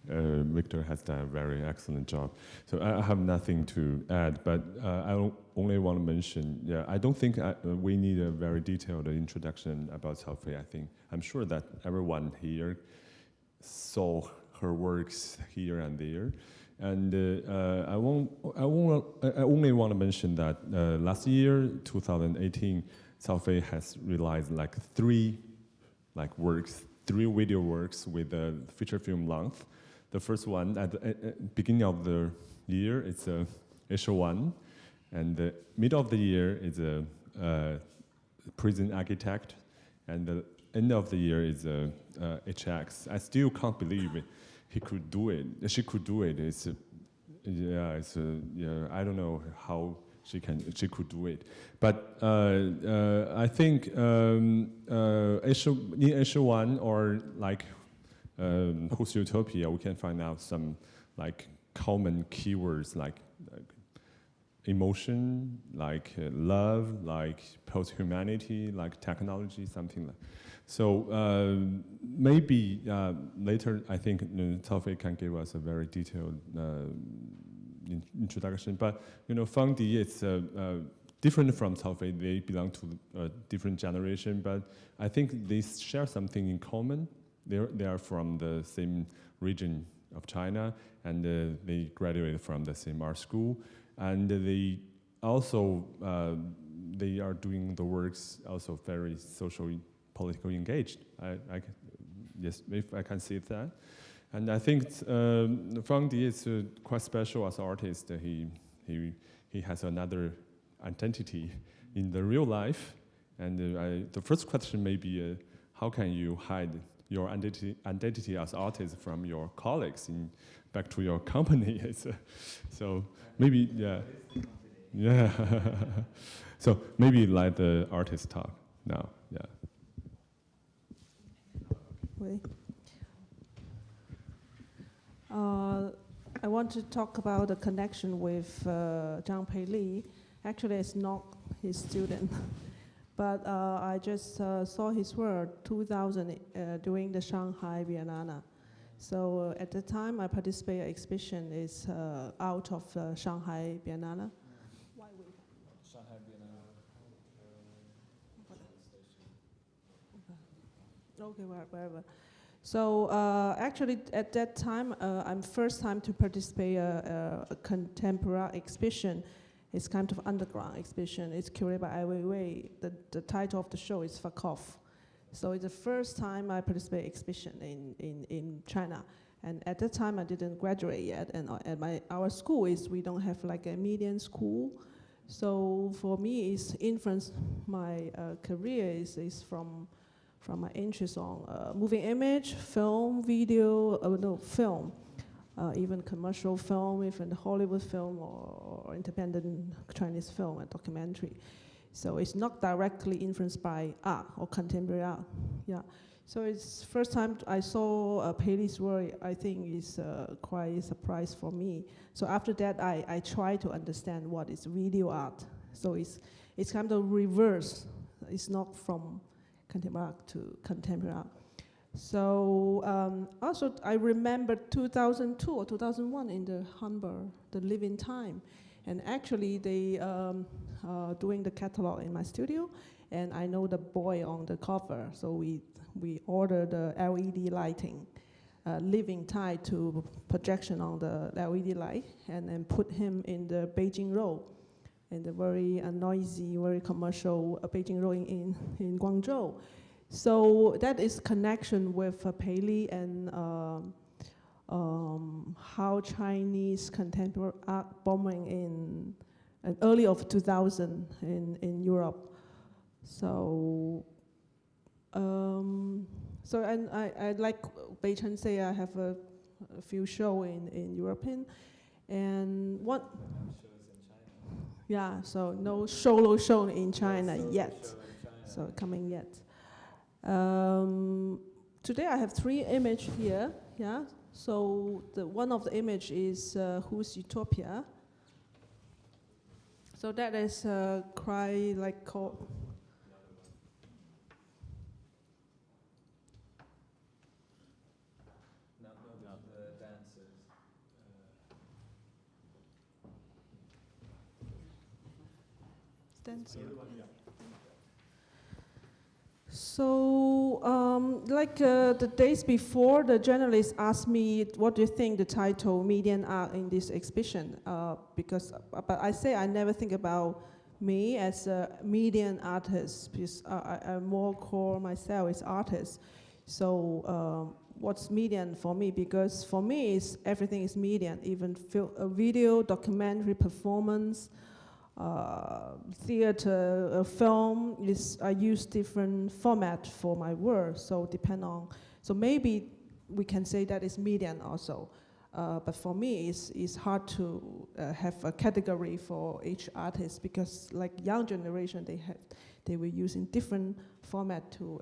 Victor has done a very excellent job. So I have nothing to add, but I only want to mention, I don't think we need a very detailed introduction about Cao Fei. I'm sure that everyone here saw her works here and there. And I only want to mention that last year, 2018, Cao Fei has realized three video works with a feature film length. The first one at the beginning of the year, it's Asia 1, and the middle of the year is a prison architect, and the end of the year is a HX. I still can't believe he could do it. She could do it. I don't know how she could do it, but I think in Asia 1 or Whose Utopia, we can find out some common keywords like emotion, love, post-humanity, technology, something like. So maybe later, I think Cao Fei can give us a very detailed introduction. But Fang Di, it's different from Cao Fei. They belong to a different generation, but I think they share something in common. They are from the same region of China, and they graduated from the same art school, and they also they are doing the works also very socially, politically engaged. Yes, if I can say that. And I think Fang is quite special as an artist. He has another identity in the real life. And the first question may be, how can you hide your identity as artist from your colleagues back to your company? So maybe, yeah. So maybe let the artist talk now, yeah. I want to talk about the connection with Zhang Peili. Actually, it's not his student, but I just saw his work 2000 during the Shanghai Biennale. So at the time, I participated exhibition is out of Shanghai Biennale. Shanghai Biennale. Okay, wherever. So actually, at that time, I'm first time to participate a contemporary exhibition. It's kind of underground exhibition. It's curated by Ai Weiwei. The title of the show is Fuck Off. So it's the first time I participate exhibition in China. And at that time, I didn't graduate yet. And at our school we don't have like a median school. So for me, it's influenced my career is from my interest on moving image, film, video, film, even commercial film, even Hollywood film or independent Chinese film and documentary. So it's not directly influenced by art or contemporary art. Yeah. So it's first time I saw Peili's work. I think is quite a surprise for me. So after that, I try to understand what is video art. So it's kind of reverse. It's not from contemporary art to contemporary art. So also I remember 2002 or 2001 in the Hamburg, the Living Time. And actually they doing the catalog in my studio, and I know the boy on the cover, so we ordered the LED lighting, Living Time to projection on the LED light, and then put him in the Beijing Road, in the very noisy, very commercial Beijing Road in Guangzhou. So that is connection with Peili and how Chinese contemporary art booming in early of 2000 in Europe. So and I like Beichen say I have a few shows in European, and what? Yeah, so no solo show in China yet. So coming yet. Today I have 3 images here. Yeah. So one of the image is Whose Utopia. So that is cry like called. The dancers. So, the days before, the journalist asked me, "What do you think the title median art in this exhibition?" But I say I never think about me as a median artist because I more call myself as artist. So, what's median for me? Because for me, everything is median, even video, documentary, performance. Theater, film I use different format for my work, so so maybe we can say that is median also, but for me it's hard to have a category for each artist because like young generation they were using different format to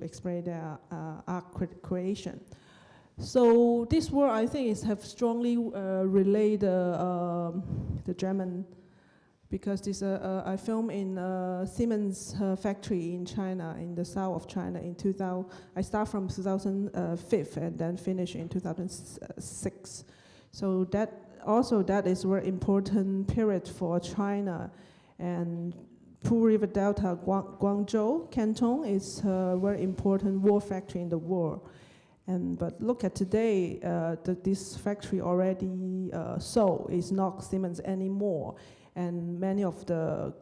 explain their art creation. So this work I think have strongly related the German. Because this, I filmed in Siemens factory in China, in the south of China in 2000. I start from 2005 and then finish in 2006. So that is very important period for China. And Pearl River Delta, Guangzhou Canton is a very important war factory in the world. But look at today, this factory already sold. It's not Siemens anymore. And many of the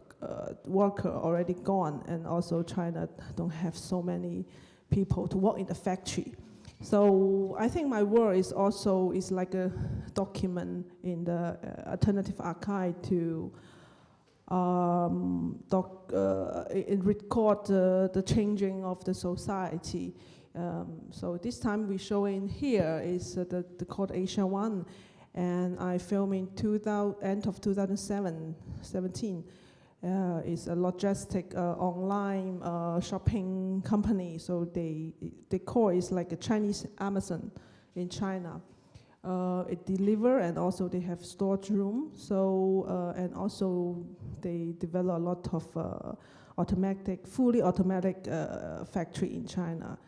workers already gone, and also China don't have so many people to work in the factory. So I think my work is also like a document in the alternative archive to record the changing of the society. So this time we show in here is the called Asia 1, and I filmed in end of 2017. It's a logistic online shopping company. So they call it like a Chinese Amazon in China. It deliver, and also they have storage room. So and also they develop a lot of fully automatic factory in China.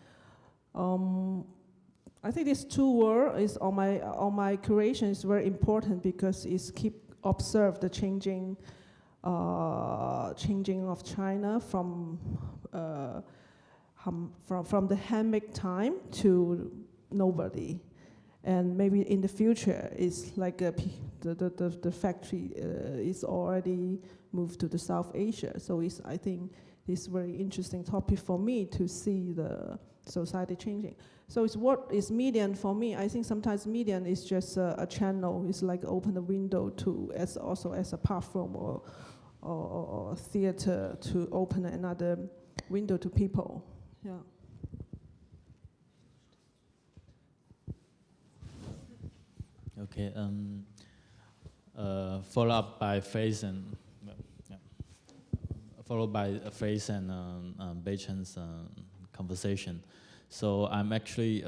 I think these two words is on my curation is very important because it's keep observe the changing of China from the handmade time to nobody, and maybe in the future it's like the factory is already moved to the South Asia. So I think it's very interesting topic for me to see the society changing. So it's what is medium for me. I think sometimes medium is just a channel. It's like open the window to also as a platform or theater to open another window to people. Yeah. Okay. Follow up by Fei's and followed by Fei's and Beichen's conversation. So I'm actually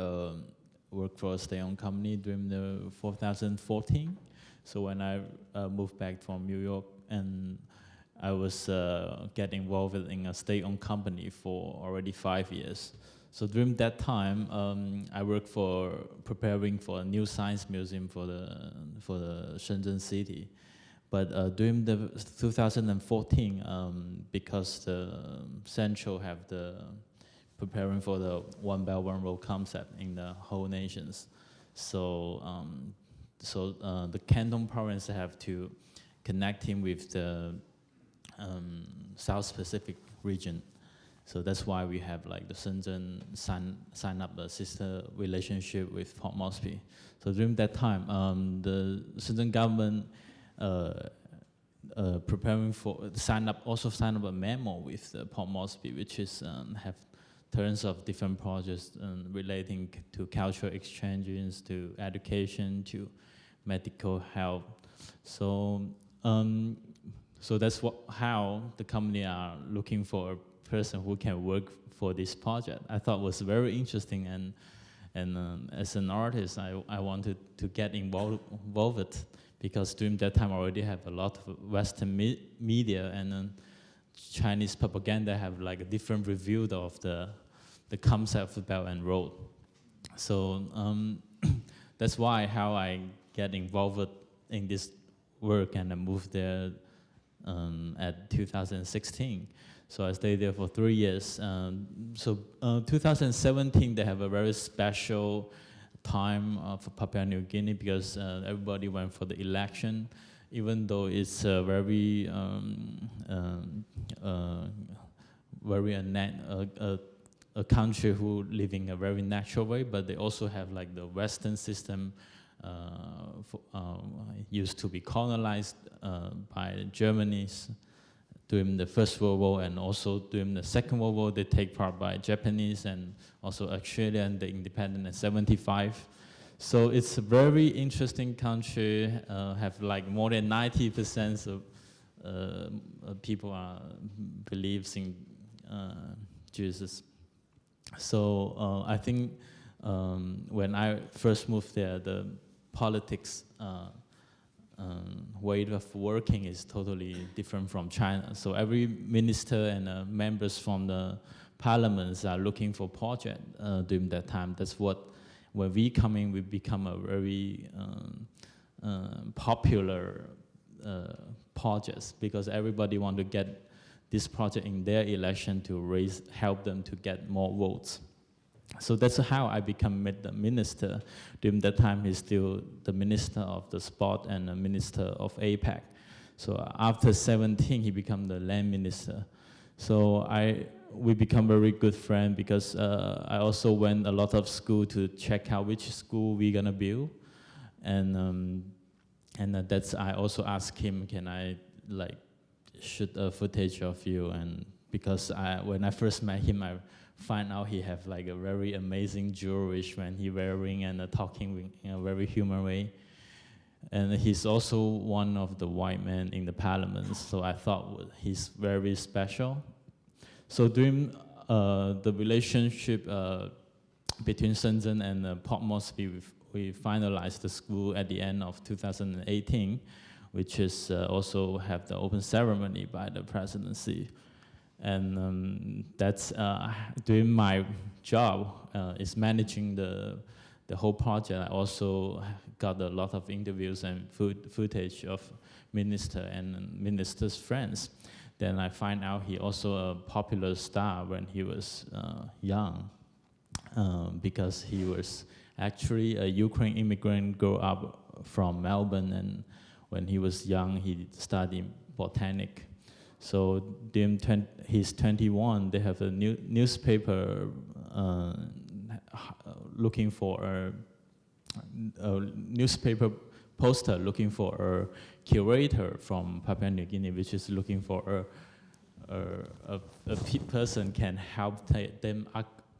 worked for a stay-on company during the 2014. So when I moved back from New York, and I was getting involved in a stay-on company for already 5 years. So during that time, I worked for preparing for a new science museum for the Shenzhen city. But during the 2014, because the Central have the preparing for the one belt one road concept in the whole nations, so the Canton province have to connect him with the South Pacific region. So that's why we have like the Shenzhen sign up a sister relationship with Port Moresby. So during that time, the Shenzhen government preparing for sign up a memo with the Port Moresby, which is have tons of different projects relating to cultural exchanges, to education, to medical health. So so that's how the company are looking for a person who can work for this project. I thought was very interesting, and as an artist, I wanted to get involved because during that time I already have a lot of Western media and Chinese propaganda have like a different review of the concept of Belt and Road. So that's why how I get involved in this work, and I moved there at 2016. So I stayed there for 3 years. So 2017, they have a very special time for Papua New Guinea because everybody went for the election, even though it's a very a country who live in a very natural way, but they also have like the Western system used to be colonized by Germany's during the First World War, and also during the Second World War, they take part by Japanese and also Australia, and the independent in 75. So it's a very interesting country, have like more than 90% of people believes in Jesus. So I think when I first moved there, the politics way of working is totally different from China. So every minister and members from the parliaments are looking for project during that time. That's what, when we come in, we become a very popular project because everybody want to get this project in their election to help them to get more votes. So that's how I become the minister. During that time, he's still the minister of the sport and the minister of APAC. So after 17, he became the land minister. So we become very good friends because I also went a lot of school to check out which school we're gonna build, and that's I also asked him, can I like shoot a footage of you? And because when I first met him, I find out he have like a very amazing jewelry when he wearing and talking in a very human way. And he's also one of the white men in the parliament, so I thought he's very special. So during the relationship between Shenzhen and Port Moresby, we finalized the school at the end of 2018, which is also have the open ceremony by the presidency. And that's doing my job is managing the whole project. I also got a lot of interviews and footage of minister and minister's friends. Then I find out he also a popular star when he was young, because he was actually a Ukraine immigrant, grew up from Melbourne, and when he was young, he studied botanic. So during he's 21, they have a newspaper looking for a newspaper poster looking for a curator from Papua New Guinea, which is looking for a person can help them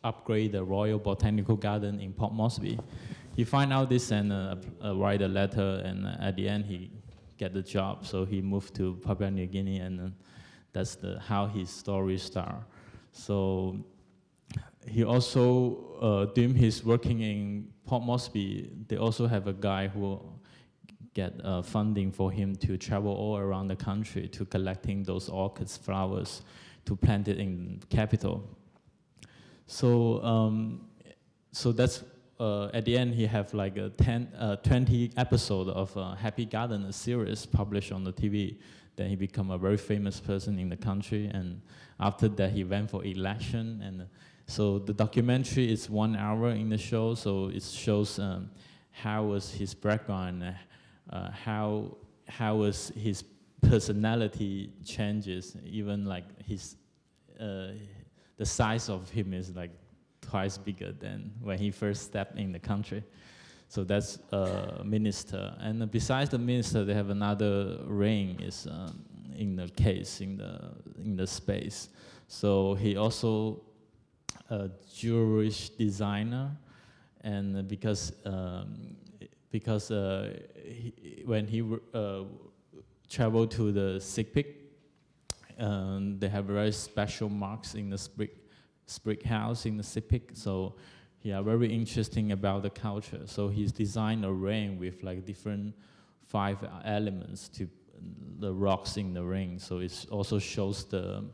upgrade the Royal Botanical Garden in Port Moresby. He find out this and write a letter, and at the end he get the job. So he moved to Papua New Guinea, and that's how his story start. So he also, during his working in Port Moresby, they also have a guy who get funding for him to travel all around the country to collecting those orchids, flowers, to plant it in capital. So, so that's, at the end he have like a 20 episode of Happy Garden, a series published on the TV. Then he become a very famous person in the country, and after that he went for election. And so the documentary is 1 hour in the show, so it shows how was his background, how was his personality changes, even like his, the size of him is like twice bigger than when he first stepped in the country. So that's minister. And besides the minister, they have another ring is in the case, in the space. So he also a Jewish designer, and because when he traveled to the Sipik, they have very special marks in the brick house in the Sipik. So he are very interesting about the culture. So he's designed a ring with like different 5 elements to the rocks in the ring. So it also shows the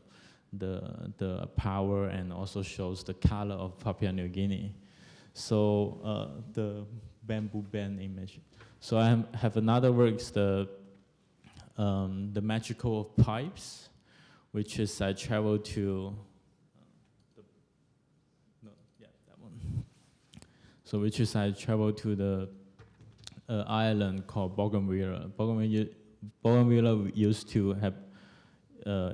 power and also shows the color of Papua New Guinea. So the bamboo band image. So I have another work, the Magical Pipes, which is I traveled to. So which is I traveled to the island called Bougainville. Bougainville used to have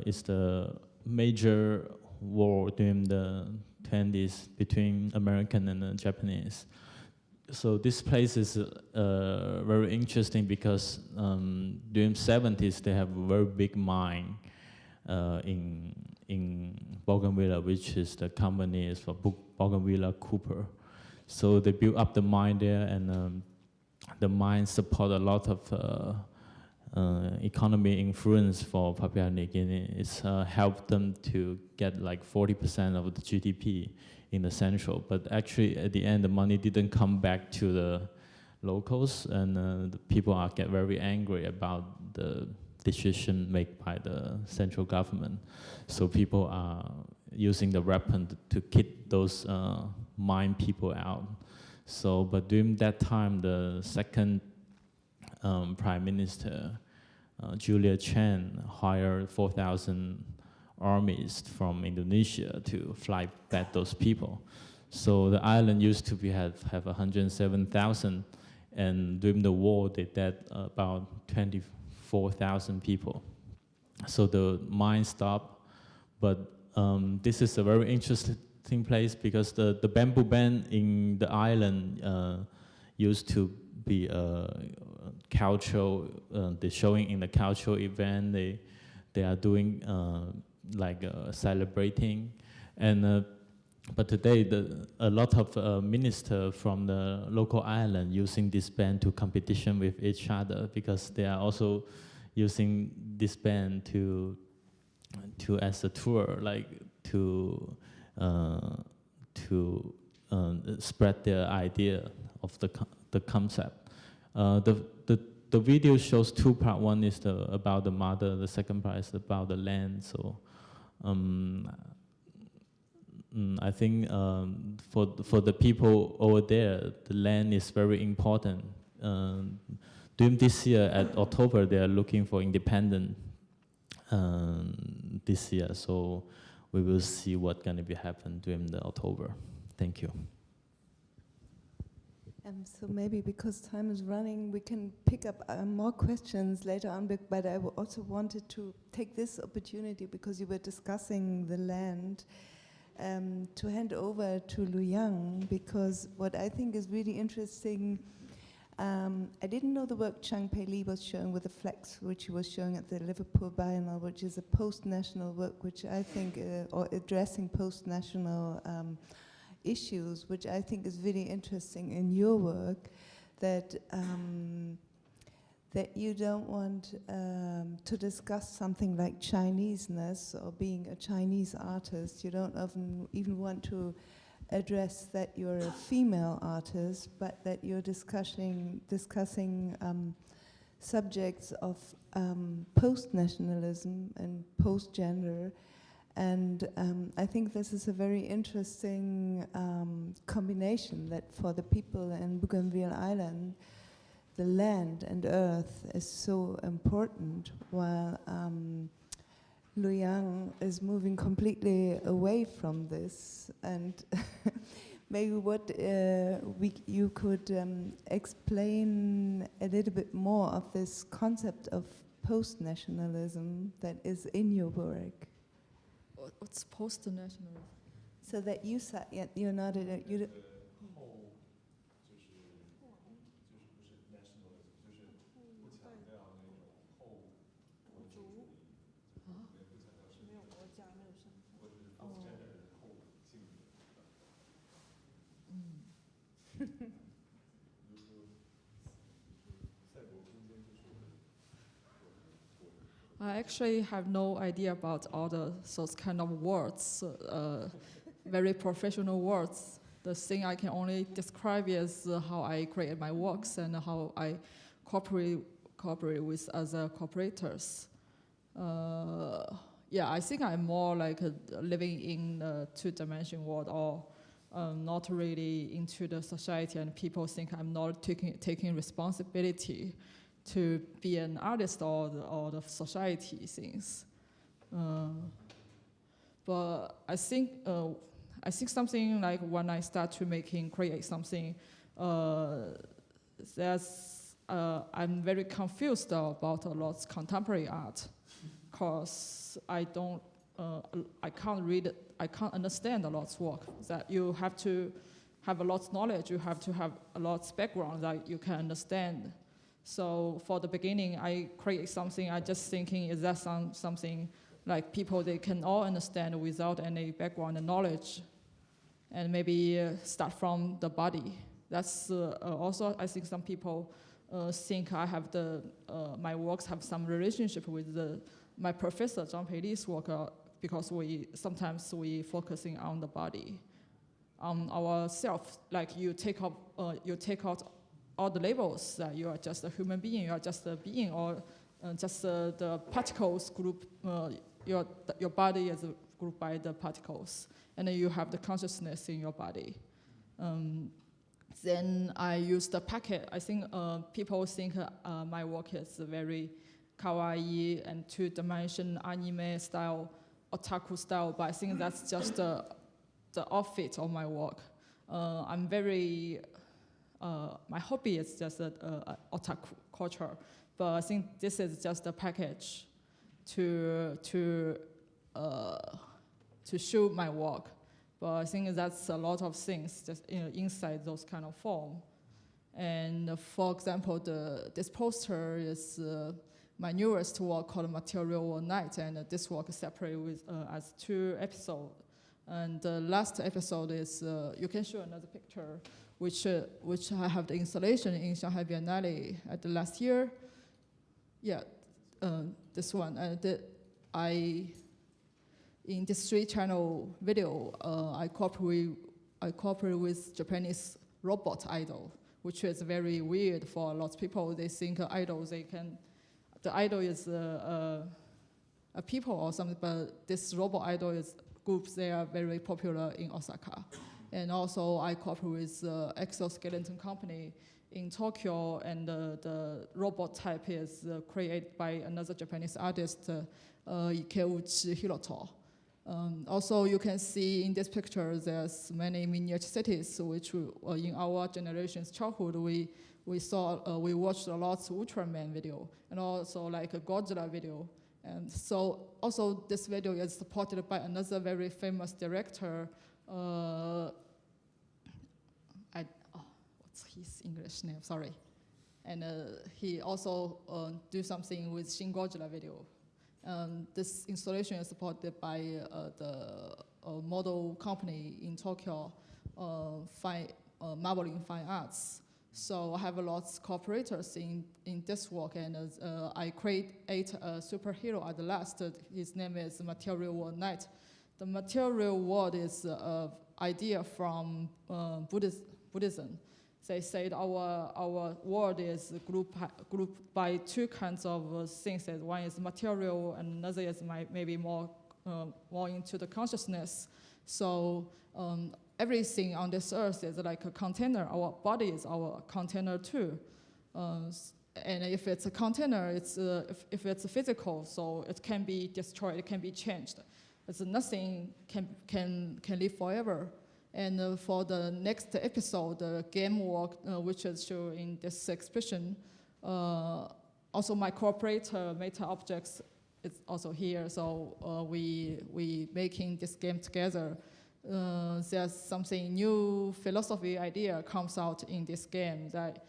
is the major war during the 20s between American and the Japanese. So this place is very interesting because during 70s they have a very big mine in Bougainville, which is the company is for Bougainville Cooper. So they built up the mine there, and the mine support a lot of economy influence for Papua New Guinea. It's helped them to get like 40% of the GDP in the central. But actually, at the end, the money didn't come back to the locals, and the people get very angry about the decision made by the central government. So people are using the weapon to keep those mine people out. So, but during that time, the second Prime Minister, Julia Chen, hired 4,000 armies from Indonesia to fly back those people. So the island used to have 107,000, and during the war, they dead about 24,000 people. So the mine stopped, but this is a very interesting place because the bamboo band in the island used to be a cultural, they're showing in the cultural event, they are doing celebrating, and but today a lot of ministers from the local island using this band to competition with each other because they are also using this band to as a tour, like to spread their idea of the concept. The video shows two parts. One is about the mother. The second part is about the land. So I think for the people over there, the land is very important. During this year, at October, they are looking for independence this year. So we will see what's going to be happen during the October. Thank you. So maybe because time is running, we can pick up more questions later on, but I also wanted to take this opportunity, because you were discussing the land, to hand over to Lu Yang, because what I think is really interesting, I didn't know the work Zhang Peili was showing with the flags, which he was showing at the Liverpool Biennale, which is a post-national work, which I think, or addressing post-national issues, which I think is really interesting in your work, that that you don't want to discuss something like Chineseness or being a Chinese artist. You don't often even want to address that you're a female artist, but that you're discussing subjects of post-nationalism and post-gender. And I think this is a very interesting combination, that for the people in Bougainville Island, the land and earth is so important, while Lu Yang is moving completely away from this. And maybe what you could explain a little bit more of this concept of post-nationalism that is in your work. What's post-nationalism? So that you said, you're not you. I actually have no idea about all those kind of words, very professional words. The thing I can only describe is how I create my works and how I cooperate with other cooperators. Yeah, I think I'm more like living in a two-dimensional world, or not really into the society, and people think I'm not taking responsibility to be an artist or the society things. But I think something like when I start to create something, I'm very confused about a lot of contemporary art, because I can't read it, I can't understand a lot of work. That you have to have a lot of knowledge, you have to have a lot of background that you can understand. So for the beginning, I create something, I just thinking, is that something like people, they can all understand without any background and knowledge, and maybe start from the body. That's also, I think some people think I have my works have some relationship with my professor Zhang Peili's work, because sometimes we focusing on the body, on ourself. Like you take out all the labels that you are just a human being, you are just a being, or just the particles group. Your body is grouped by the particles, and then you have the consciousness in your body. Then I use the packet. I think people think my work is very kawaii and two-dimensional anime style, otaku style, but I think that's just the outfit of my work. I'm very, my hobby is just otaku culture, but I think this is just a package to to show my work. But I think that's a lot of things just inside those kind of form. And for example, this poster is my newest work called Material One Night, and this work is separated with, as 2 episodes. And the last episode is, you can show another picture, which I have the installation in Shanghai Biennale at the last year. Yeah, this one. And in this 3-channel video, I cooperate with Japanese robot idol, which is very weird for a lot of people. They think the idol is a people or something, but this robot idol is groups, they are very popular in Osaka. And also I cooperate with exoskeleton company in Tokyo, and the robot type is created by another Japanese artist, Ikeuchi Hiroto. Also, you can see in this picture, there's many miniature cities, which in our generation's childhood, we watched a lot of Ultraman video, and also like a Godzilla video. And so also this video is supported by another very famous director, what's his English name, sorry. And he also do something with Shin Godzilla video. This installation is supported by the model company in Tokyo, Marbling Fine Arts. So I have a lot of cooperators in this work, and I create a superhero at the last. His name is Material One Night. The material world is an idea from Buddhism. They said our world is grouped by 2 kinds of things. One is material, and another is maybe more into the consciousness. So everything on this earth is like a container. Our body is our container too. And if it's a container, if it's physical, so it can be destroyed, it can be changed. It's nothing can live forever. And for the next episode, the game work, which is shown in this exhibition, also my cooperator, Meta Objects, is also here. So we making this game together. There's something new philosophy idea comes out in this game, that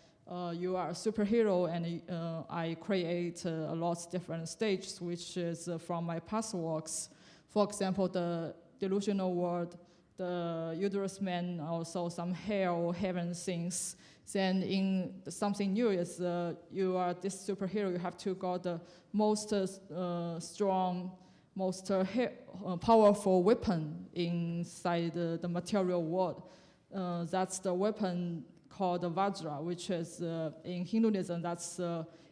you are a superhero, and I create a lot of different stages, which is from my past works. For example, the delusional world, the uterus man, also some hell, heaven things. Then in something new is you are this superhero, you have to got the most strong, most powerful weapon inside the material world. That's the weapon called the Vajra, which is in Hinduism, that's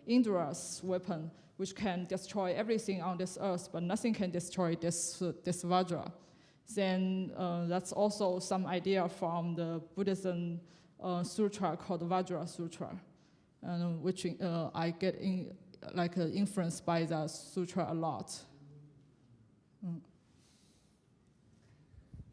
Indra's weapon, which can destroy everything on this earth, but nothing can destroy this Vajra. Then that's also some idea from the Buddhism sutra called Vajra Sutra, which I get influenced by that sutra a lot.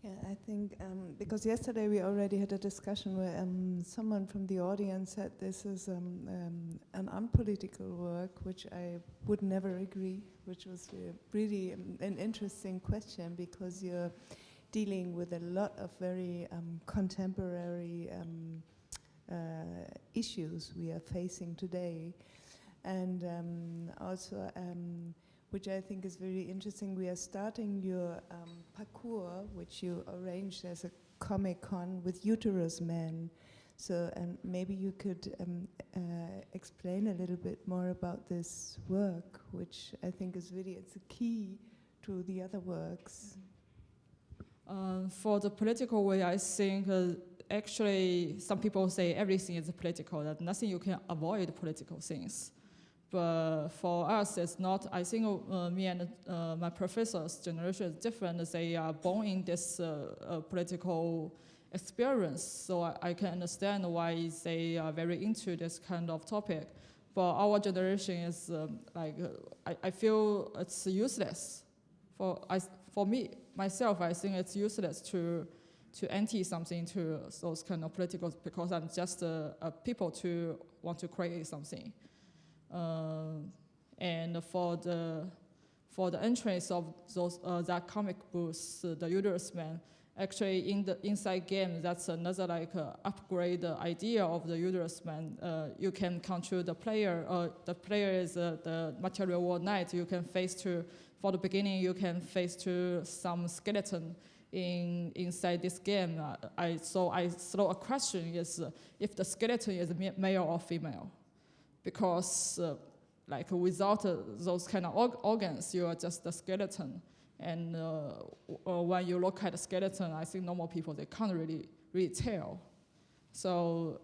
Yeah, I think because yesterday we already had a discussion where someone from the audience said this is an unpolitical work, which I would never agree, which was really an interesting question, because you're dealing with a lot of very contemporary issues we are facing today. And also, which I think is very interesting, we are starting your parcours, which you arranged as a Comic-Con with Uterus Men. So, and maybe you could explain a little bit more about this work, which I think is really, it's a key to the other works. For the political way, I think actually some people say everything is political, that nothing you can avoid political things. But for us, it's not. I think me and my professor's generation is different. They are born in this political experience, so I can understand why they are very into this kind of topic. But our generation is I feel it's useless. For me, myself, I think it's useless to anti something to those kind of political, because I'm just a people to want to create something. And for for the entrance of those that comic books, the uterus man. Actually, in the inside game, that's another upgrade idea of the uterus man. You can control the player. The player is the material world knight. You can face to, for the beginning, you can face to some skeleton inside this game. So I throw a question is if the skeleton is male or female, because without those kind of organs, you are just a skeleton. And when you look at the skeleton, I think normal people, they can't really tell. So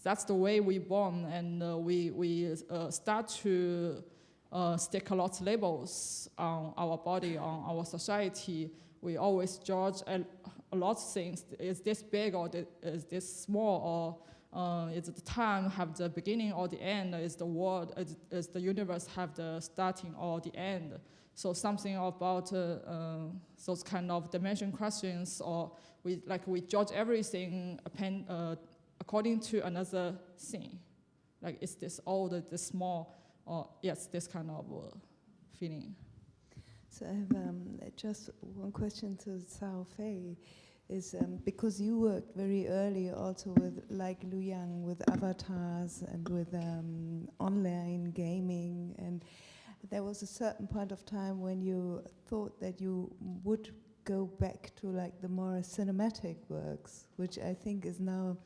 that's the way we born, and we start to stick a lot of labels on our body, on our society. We always judge a lot of things. Is this big or is this small? Or is the time have the beginning or the end? Is the world, is the universe have the starting or the end? So something about those kind of dimension questions, or we judge everything according to another thing. Like, is this old, is this small, or yes, this kind of feeling. So I have just one question to Cao Fei. Is because you worked very early also with, like Lu Yang, with avatars and with online gaming, and there was a certain point of time when you thought that you would go back to the more cinematic works, which I think is now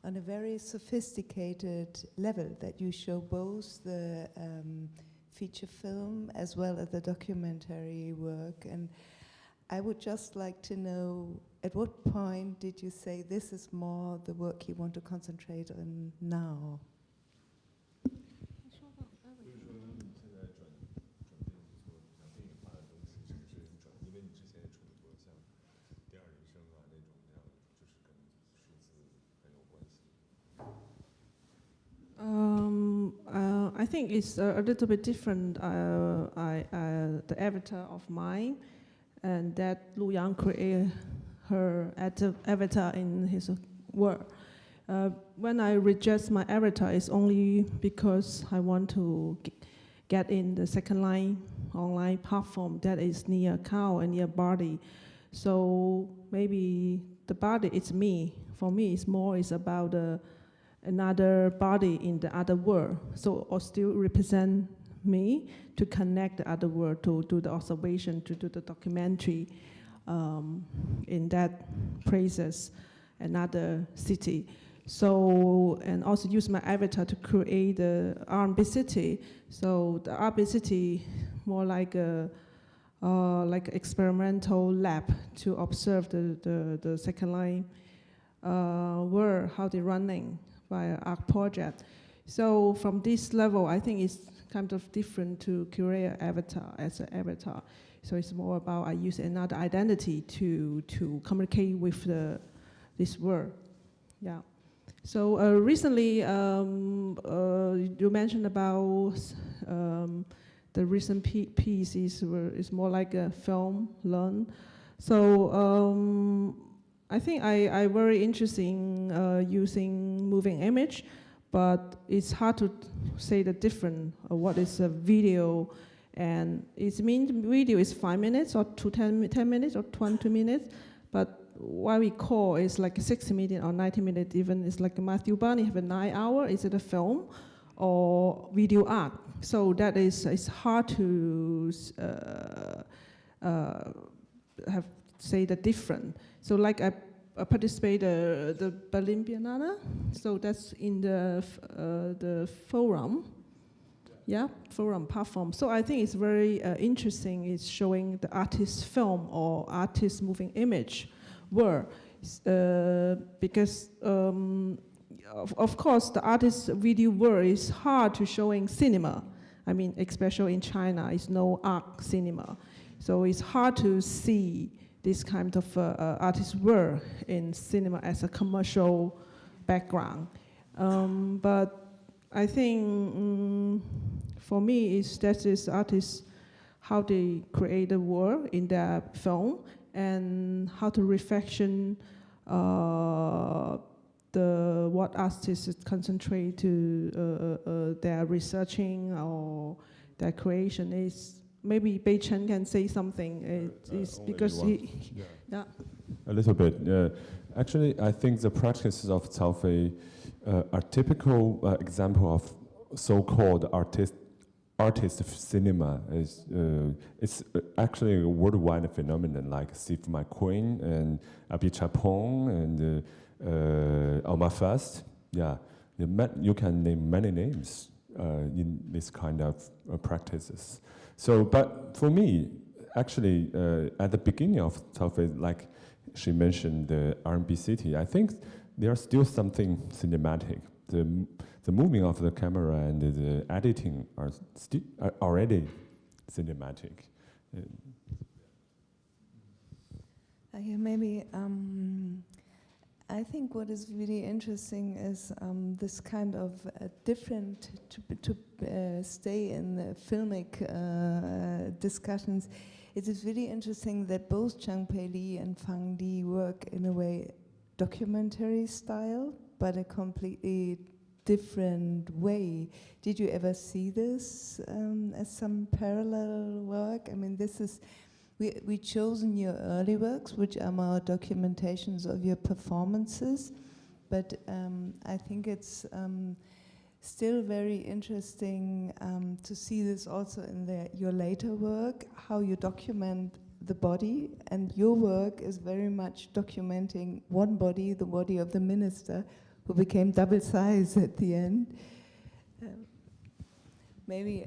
on a very sophisticated level, that you show both the feature film as well as the documentary work. And I would just like to know, at what point did you say this is more the work you want to concentrate on now? I think it's a little bit different. The avatar of mine, and that Lu Yang created her avatar in his work. When I reject my avatar, it's only because I want to get in the second line online platform that is near Cao and near body. So maybe the body is me. For me, it's about another body in the other world. So it still represent me to connect the other world, to do the observation, to do the documentary in that places, another city. So, and also use my avatar to create the R&B city. So the R&B city, more like a experimental lab to observe the second line world, how they're running by an art project. So from this level, I think it's kind of different to create avatar as an avatar. So it's more about I use another identity to communicate with this world. Yeah. So recently, you mentioned about the recent piece is more like a film learn. So I think I very interested in using moving image, but it's hard to say the difference of what is a video, and it means video is 5 minutes or 10 minutes or 20 minutes, but what we call is like 60 minutes or 90 minutes, even it's like Matthew Barney have a 9 hour, is it a film or video art? So that is, it's hard to have say the difference. So like I participate the Berlin Biennale, so that's in the forum, yeah, forum platform. So I think it's very interesting. It's showing the artist film or artist moving image work, because of course the artist video work is hard to show in cinema. I mean, especially in China, it's no art cinema, so it's hard to see this kind of artist work in cinema as a commercial background. But I think for me, that is artists, how they create the world in their film and how to reflection what artists concentrate to their researching or their creation is maybe Beichen can say something. It's because he, yeah. A little bit. Actually, I think the practices of Cao Fei are typical example of so-called artist cinema. It's actually a worldwide phenomenon, like Steve McQueen and Abby Chapon and Alma Fast. Yeah, you can name many names in this kind of practices. So, but for me, actually, at the beginning of Cao Fei, like she mentioned the R&B city, I think there's still something cinematic. The moving of the camera and the editing are already cinematic. Yeah, maybe I think what is really interesting is this kind of different to stay in the filmic discussions. It is really interesting that both Zhang Peili and Fang work in a way documentary style, but a completely different way. Did you ever see this as some parallel work? I mean, this is we chosen your early works, which are more documentations of your performances, but I think it's still very interesting to see this also in your later work, how you document the body, and your work is very much documenting one body, the body of the minister, who became double size at the end. Maybe,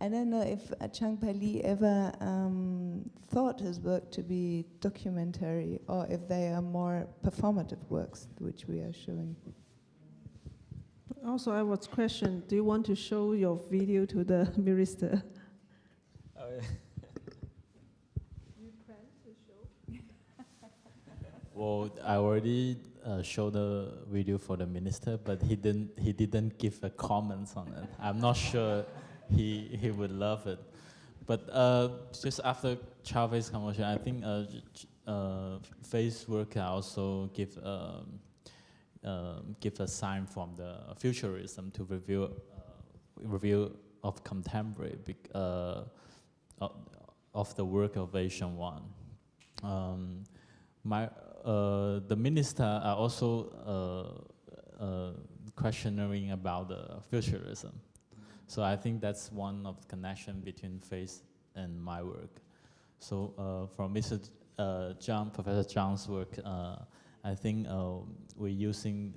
I don't know if Zhang Peili ever thought his work to be documentary, or if they are more performative works, which we are showing. Also, I was questioned, do you want to show your video to the minister? Oh, yeah. You plan to show? Well, I already showed the video for the minister, but he didn't give a comment on it. I'm not sure he would love it. But just after Cao Fei's conversation, I think Fei's work can also give a sign from the futurism to review of contemporary of the work of Asian One. The minister are also questioning about the futurism. So I think that's one of the connection between Fei's and my work. So from Professor Zhang's work, I think we're using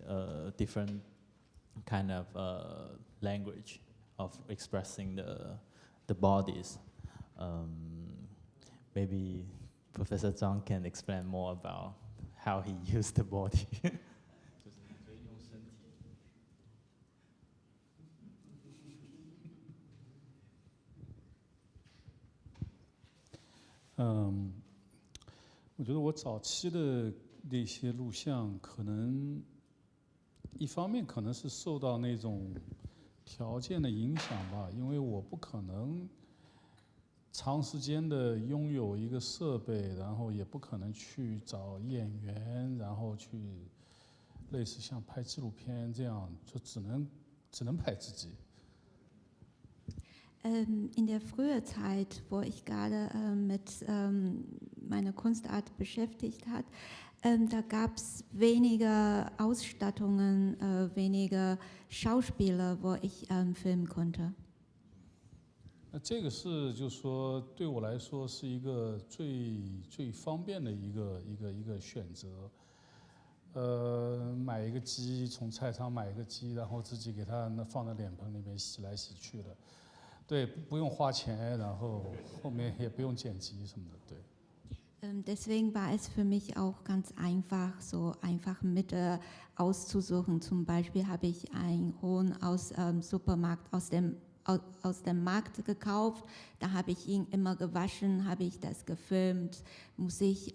different kind of language of expressing the bodies. Maybe Professor Zhang can explain more about how he used the body.我觉得我早期的那些录像，可能一方面可能是受到那种条件的影响吧，因为我不可能长时间的拥有一个设备，然后也不可能去找演员，然后去类似像拍纪录片这样，就只能拍自己。In der frühen Zeit, wo ich gerade mit meiner Kunstart beschäftigt hat, da gab es weniger Ausstattungen, weniger Schauspieler, wo ich filmen konnte. 那这个是就是说对我来说是一个最方便的一个选择。买一个鸡，从菜场买一个鸡，然后自己给它放在脸盆里面洗来洗去的。对，不用花钱，然后后面也不用剪辑什么的，对。Deswegen war es für mich auch ganz einfach, so einfach Mittel auszusuchen. Zum Beispiel habe ich einen Huhn aus dem Supermarkt, aus dem Markt gekauft. Da habe ich ihn immer gewaschen, habe ich das gefilmt. Muss ich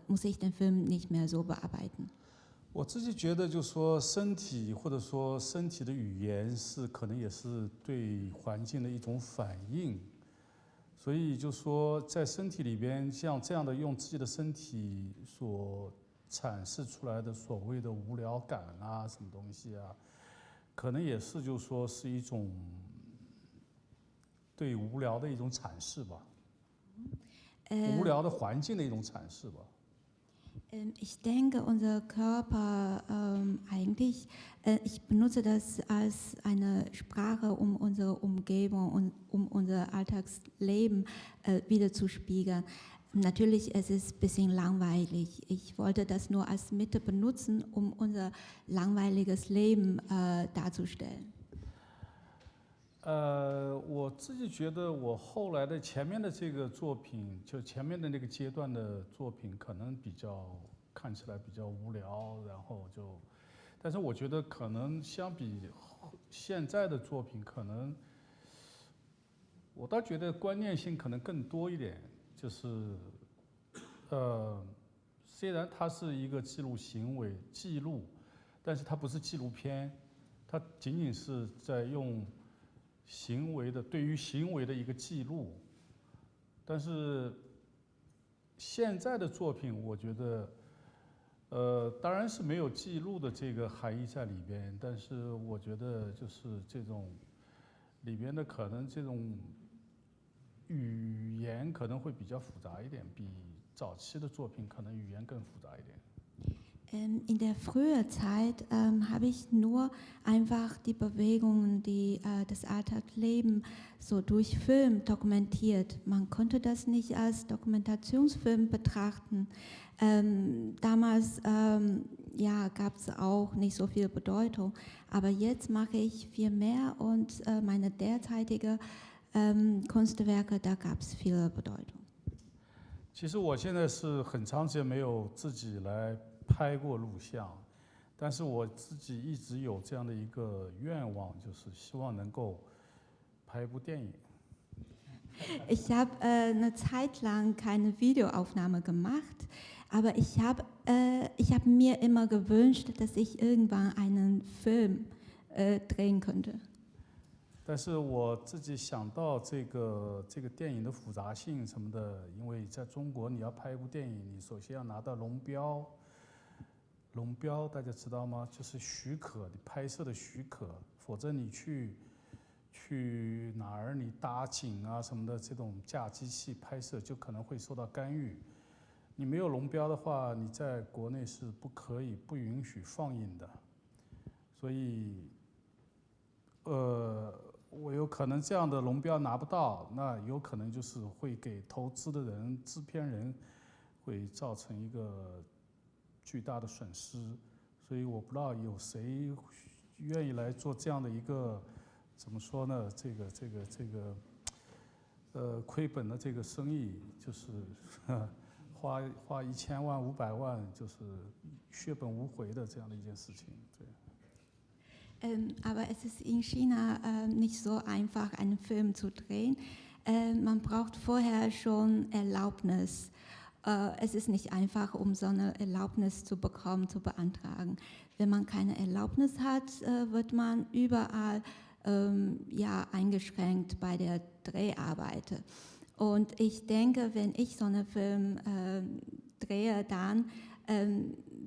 muss ich den Film nicht mehr so bearbeiten. 我自己觉得，就是说身体或者说身体的语言可能也是对环境的一种反应，所以就说在身体里边，像这样的用自己的身体所阐释出来的所谓的无聊感啊，什么东西啊，可能也是就是说是一种对无聊的一种阐释吧，无聊的环境的一种阐释吧。Ich denke, unser Körper eigentlich, ich benutze das als eine Sprache, um unsere Umgebung und um unser Alltagsleben wiederzuspiegeln. Natürlich es ist es ein bisschen langweilig. Ich wollte das nur als Mittel benutzen, um unser langweiliges Leben darzustellen. 我自己觉得我后来的前面的这个作品，就前面的那个阶段的作品，可能比较看起来比较无聊，然后就，但是我觉得可能相比现在的作品，可能我倒觉得观念性可能更多一点，就是虽然它是一个记录行为记录，但是它不是纪录片，它仅仅是在用行为的对于行为的一个记录，但是现在的作品，我觉得，当然是没有记录的这个含义在里边，但是我觉得就是这种里边的可能这种语言可能会比较复杂一点，比早期的作品可能语言更复杂一点。In der frühen Zeit habe ich nur einfach die Bewegungen, das Alltagsleben so durch Film dokumentiert. Man konnte das nicht als Dokumentationsfilm betrachten. Damals gab es auch nicht so viel Bedeutung, aber jetzt mache ich viel mehr und meine derzeitige Kunstwerke, da gab es viel Bedeutung. 其实我现在是很长时间没有自己来拍过录像，但是我自己一直有这样的一个愿望，就是希望能够拍一部电影。Ich habe eine Zeit lang keine Videoaufnahme gemacht, aber ich habe mir immer gewünscht, dass ich irgendwann einen Film drehen könnte. 但是我自己想到这个电影的复杂性什么的，因为在中国你要拍一部电影，你首先要拿到龙标。龙标大家知道吗？就是许可，你拍摄的许可，否则你去哪儿你搭景啊什么的，这种架机器拍摄就可能会受到干预。你没有龙标的话，你在国内是不允许放映的。所以，我有可能这样的龙标拿不到，那有可能就是会给投资的人、制片人会造成一个巨大的损失，所以我不知道有谁愿意来做这样的一个怎么说呢？亏本的这个生意，就是花1000万、500万，就是血本无回的这样的一件事情。对。Aber es ist in China nicht so einfach, einen Film zu drehen. Man braucht vorher schon Erlaubnis. Es ist nicht einfach, um so eine Erlaubnis zu bekommen, zu beantragen. Wenn man keine Erlaubnis hat, wird man überall eingeschränkt bei der Dreharbeit. Und ich denke, wenn ich so einen Film drehe, dann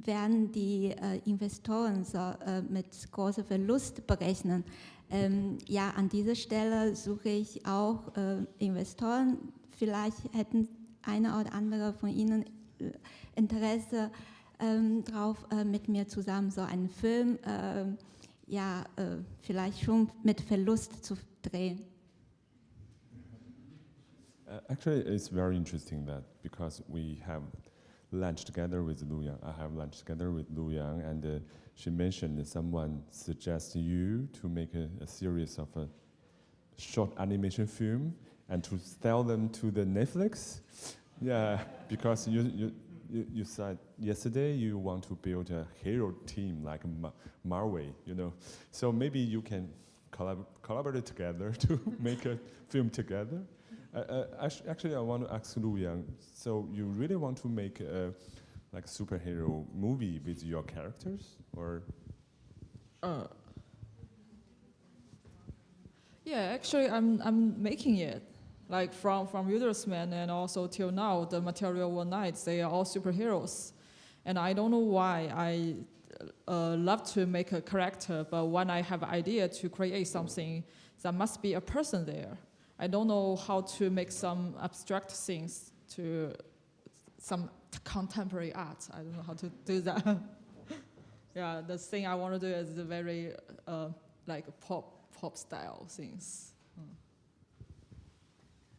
werden die Investoren so, mit großem Verlust berechnen. An dieser Stelle suche ich auch Investoren. Vielleicht hätten eine oder andere von Ihnen Interesse darauf, mit mir zusammen so einen Film, vielleicht schon mit Verlust zu drehen. Actually, it's very interesting that because we have lunch together with Lu Yang. I have lunch together with Lu Yang, and she mentioned that someone suggests you to make a series of a short animation film and to sell them to the Netflix. Yeah, because you said yesterday you want to build a hero team like Marvel, you know. So maybe you can collaborate together to make a film together. Actually, I want to ask Lu Yang. So you really want to make a like superhero movie with your characters, or? Yeah, actually, I'm making it. Like from Utersman and also till now, the Material One Night, they are all superheroes, and I don't know why I love to make a character, but when I have an idea to create something, there must be a person there. I don't know how to make some abstract things to some contemporary art. I don't know how to do that. Yeah, the thing I want to do is the very like pop style things.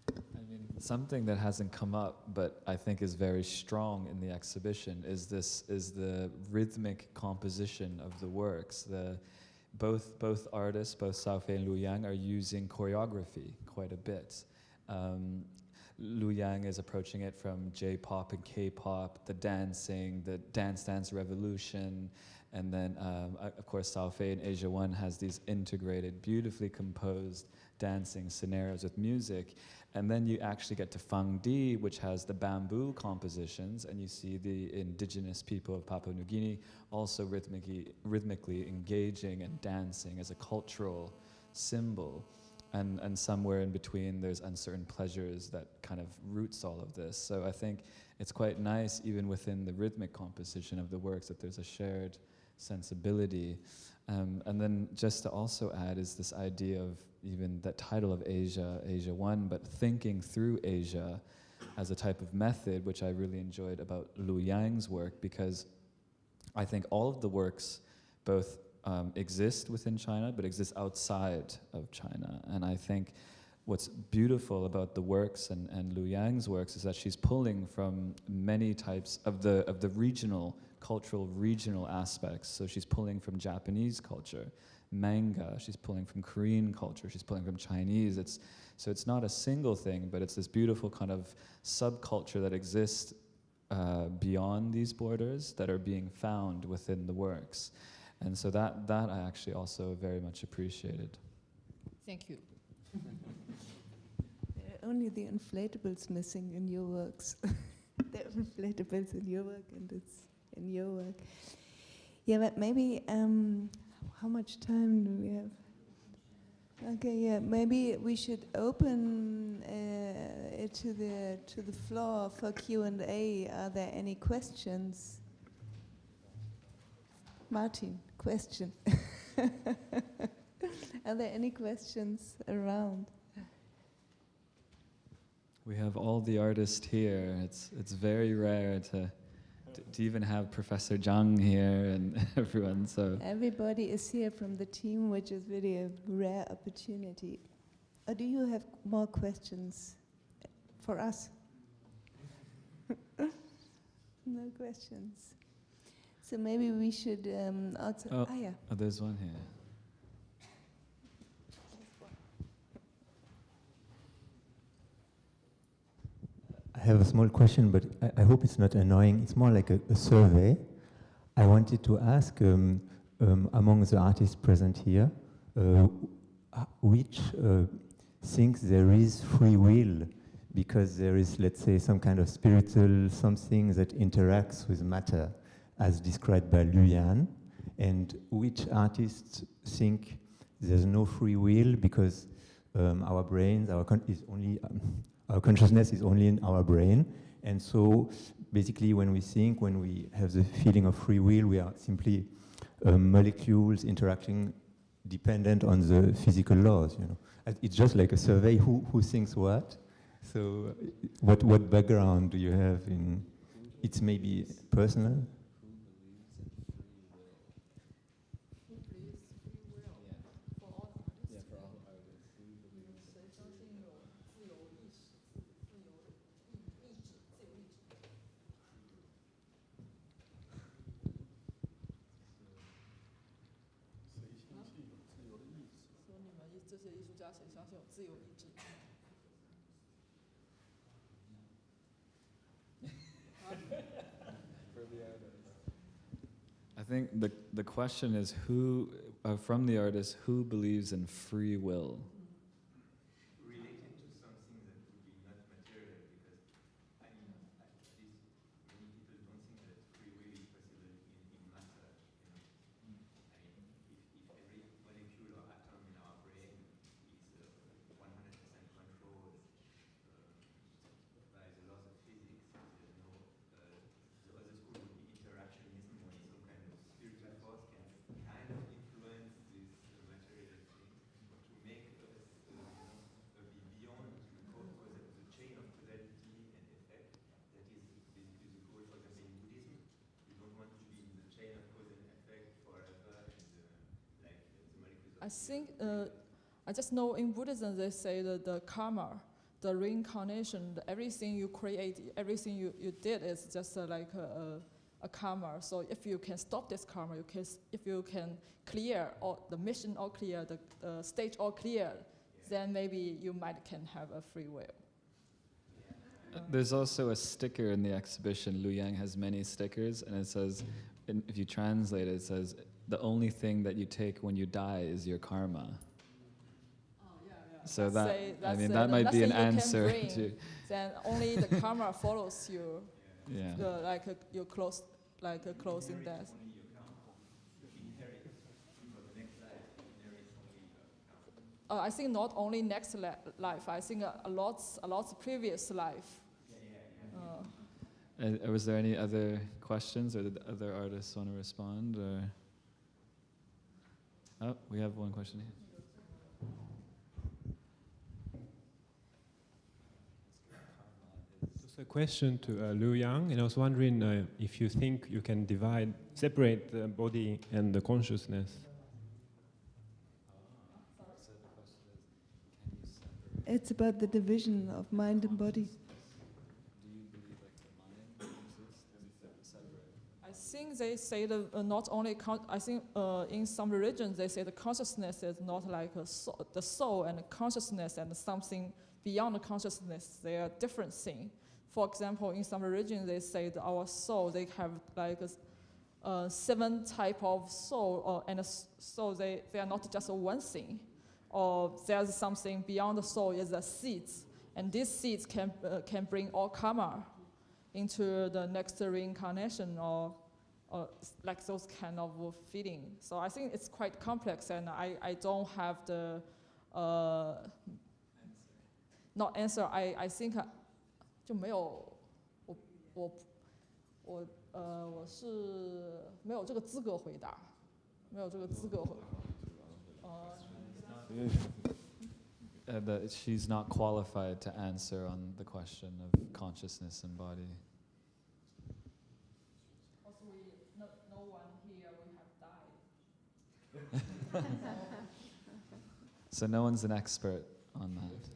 I mean, something that hasn't come up, but I think is very strong in the exhibition is the rhythmic composition of the works. Both artists, both Cao Fei and Lu Yang, are using choreography quite a bit. Lu Yang is approaching it from J-pop and K-pop, the dancing, the dance revolution, and then of course Cao Fei in Asia 1 has these integrated, beautifully composed dancing scenarios with music. And then you actually get to Fang D, which has the bamboo compositions, and you see the indigenous people of Papua New Guinea also rhythmically engaging and dancing as a cultural symbol. And somewhere in between, there's uncertain pleasures that kind of roots all of this. So I think it's quite nice, even within the rhythmic composition of the works, that there's a shared sensibility. And then just to also add is this idea of even that title of Asia 1, but thinking through Asia as a type of method, which I really enjoyed about Lu Yang's work, because I think all of the works both exist within China, but exist outside of China. And I think what's beautiful about the works and Lu Yang's works is that she's pulling from many types of the regional, cultural regional aspects. So she's pulling from Japanese culture, manga, she's pulling from Korean culture, she's pulling from Chinese. So it's not a single thing, but it's this beautiful kind of subculture that exists beyond these borders that are being found within the works. And so that I actually also very much appreciated. Thank you. Only the inflatables missing in your works. The inflatables in your work, and it's in your work. Yeah, but maybe, how much time do we have? Okay, yeah, maybe we should open it to the floor for Q&A. Are there any questions? Martin, question. Are there any questions around? We have all the artists here. It's very rare to even have Professor Zhang here and everyone. So everybody is here from the team, which is really a rare opportunity. Or do you have more questions for us? No questions. So maybe we should also. Yeah. Oh, there's one here. I have a small question, but I hope it's not annoying. It's more like a survey. I wanted to ask, among the artists present here, which thinks there is free will, because there is, let's say, some kind of spiritual something that interacts with matter, as described by Lu Yan, and which artists think there's no free will because our brains, our consciousness is only in our brain, and so basically when we think, when we have the feeling of free will, we are simply molecules interacting dependent on the physical laws. You know, it's just like a survey. Who thinks what? So, what background do you have in? It's maybe personal. I think the question is who, from the artist, who believes in free will? Related to something that would be not material, because I mean, at least many people don't think that free will is possible in matter. You know? I mean, if every molecule or atom in our brain is 100% controlled by the laws of physics, there's no, the other school would be interactionism, when some kind of spiritual force can kind of influence this material thing to make think I just know in Buddhism they say that the karma, the reincarnation, everything you create, everything you did is just like a karma. So if you can stop this karma, if you can clear all the mission all clear, the stage all clear, then maybe you might can have a free will. There's also a sticker in the exhibition. Lu Yang has many stickers, and it says, if you translate it, it says, the only thing that you take when you die is your karma. So that might be an answer to. Then only the karma follows you. Yeah. You're close, like a closing death. I think not only next life. I think a lot previous life. Was there any other questions, or did the other artists want to respond? Or? Oh, we have one question here. A question to Lu Yang, and I was wondering if you think you can separate the body and the consciousness. It's about the division of mind and body. I think they say that not only. I think in some religions they say the consciousness is not like the soul and the consciousness and something beyond the consciousness. They are different things. For example, in some religions they say that our soul, they have like 7 type of soul, and so they are not just one thing. Or there's something beyond the soul is the seeds, and these seeds can bring all karma into the next reincarnation, or like those kind of feeling. So I think it's quite complex, and I don't have the not answer. I think 就没有我是没有这个资格回答，没有这个资格回答。That she's not qualified to answer on the question of consciousness and body. Also, no one here we have died. So no one's an expert on that.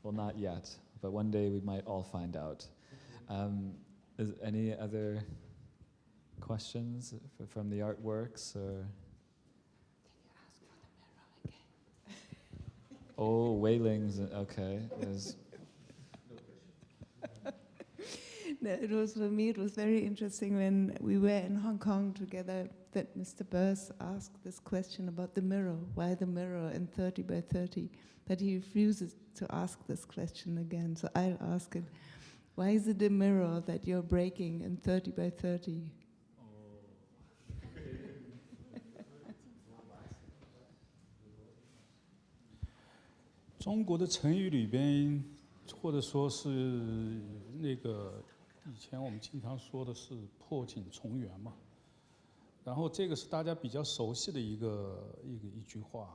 Well, not yet, but one day we might all find out. Is any other questions from the artworks, or? Oh, wailings. Okay. No, it was, for me, it was very interesting when we were in Hong Kong together that Mr. Burse asked this question about the mirror. Why the mirror in 30 by 30? But he refuses to ask this question again. So I'll ask it. Why is it a mirror that you're breaking in 30 by 30? Oh. 中国的成语里边，或者说是那个以前我们经常说的是破镜重圆嘛。然后这个是大家比较熟悉的一句话，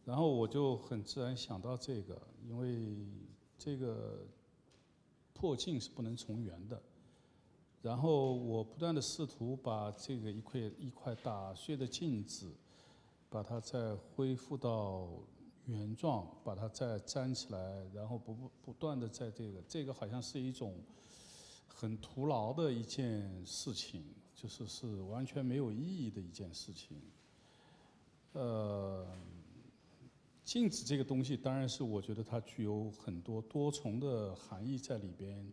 然后我就很自然想到这个，因为这个破镜是不能重圆的。然后我不断的试图把这个一块打碎的镜子，把它再恢复到原状，把它再粘起来，然后不断的在这个好像是一种很徒劳的一件事情，是完全没有意义的一件事情。镜子这个东西当然是我觉得它具有很多多重的含义在里边。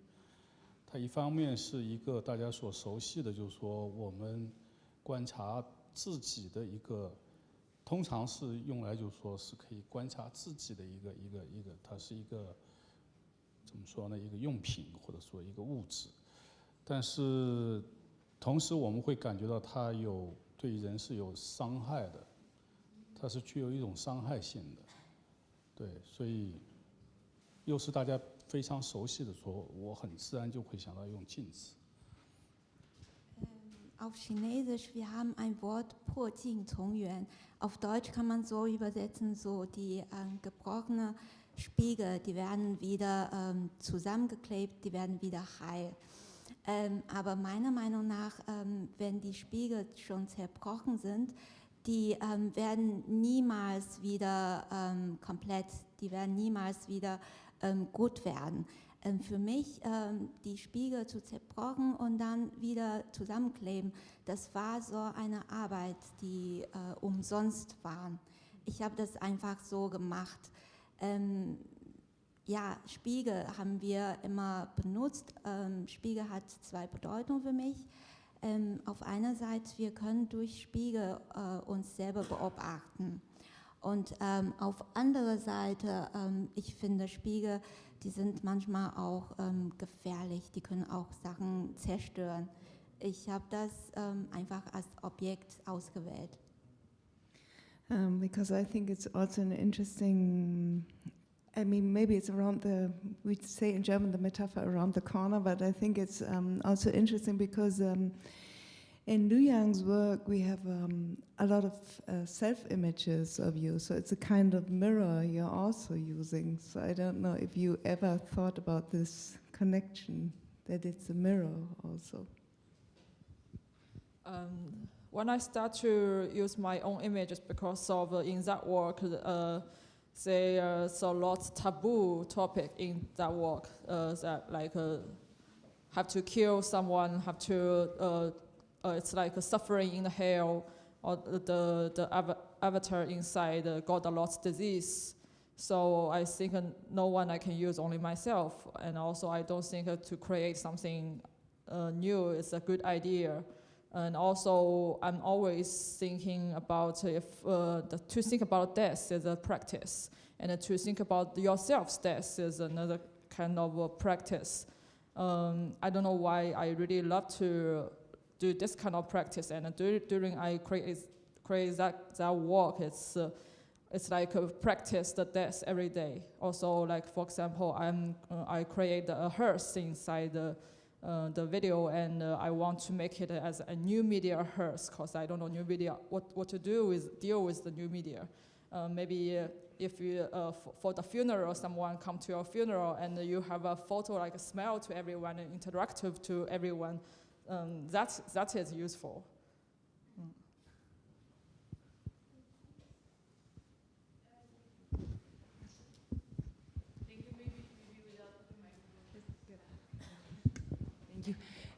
它一方面是一个大家所熟悉的，就是说我们观察自己的一个，通常是用来就是说是可以观察自己的一个，它是一个怎么说呢？一个用品或者说一个物质，但是同时我们会感觉到它对人是有伤害的，它是具有一种伤害性的，对，所以又是大家非常熟悉的说，我很自然就会想到用镜子。Auf Chinesisch, wir haben ein Wort 破镜重圆. Auf Deutsch kann man so übersetzen, so die gebrochene Spiegel, die werden wieder zusammengeklebt, die werden wieder heil. Aber meiner Meinung nach, wenn die Spiegel schon zerbrochen sind, die werden niemals wieder komplett, die werden niemals wieder gut werden. Für mich, die Spiegel zu zerbrochen und dann wieder zusammenkleben, das war so eine Arbeit, die umsonst war. Ich habe das einfach so gemacht. Ja, Spiegel haben wir immer benutzt. Spiegel hat zwei Bedeutungen für mich. Auf einer Seite, wir können durch Spiegel uns selber beobachten. Und auf anderer Seite, ich finde Spiegel, die sind manchmal auch gefährlich, die können auch Sachen zerstören. Ich habe das einfach als Objekt ausgewählt. Because I think it's also an interesting, I mean, maybe it's around the, we'd say in German, the metaphor around the corner, but I think it's also interesting because in Liu Yang's work we have a lot of self-images of you, so it's a kind of mirror you're also using. So I don't know if you ever thought about this connection, that it's a mirror also. When I start to use my own images, because of in that work, there's a lot taboo topic in that work, that like have to kill someone, have to, it's like a suffering in the hell, or the avatar inside got a lot of disease. So I think no one I can use, only myself. And also I don't think to create something new is a good idea. And also, I'm always thinking about if to think about death is a practice, and to think about yourself's death is another kind of a practice. I don't know why I really love to do this kind of practice, and during I create that work, it's like a practice the death every day. Also, like for example, I create a hearse inside the video, and I want to make it as a new media hearse, because I don't know new media what to do with deal with the new media. Maybe if you for the funeral, someone come to your funeral and you have a photo like a smile to everyone and interactive to everyone, that is useful.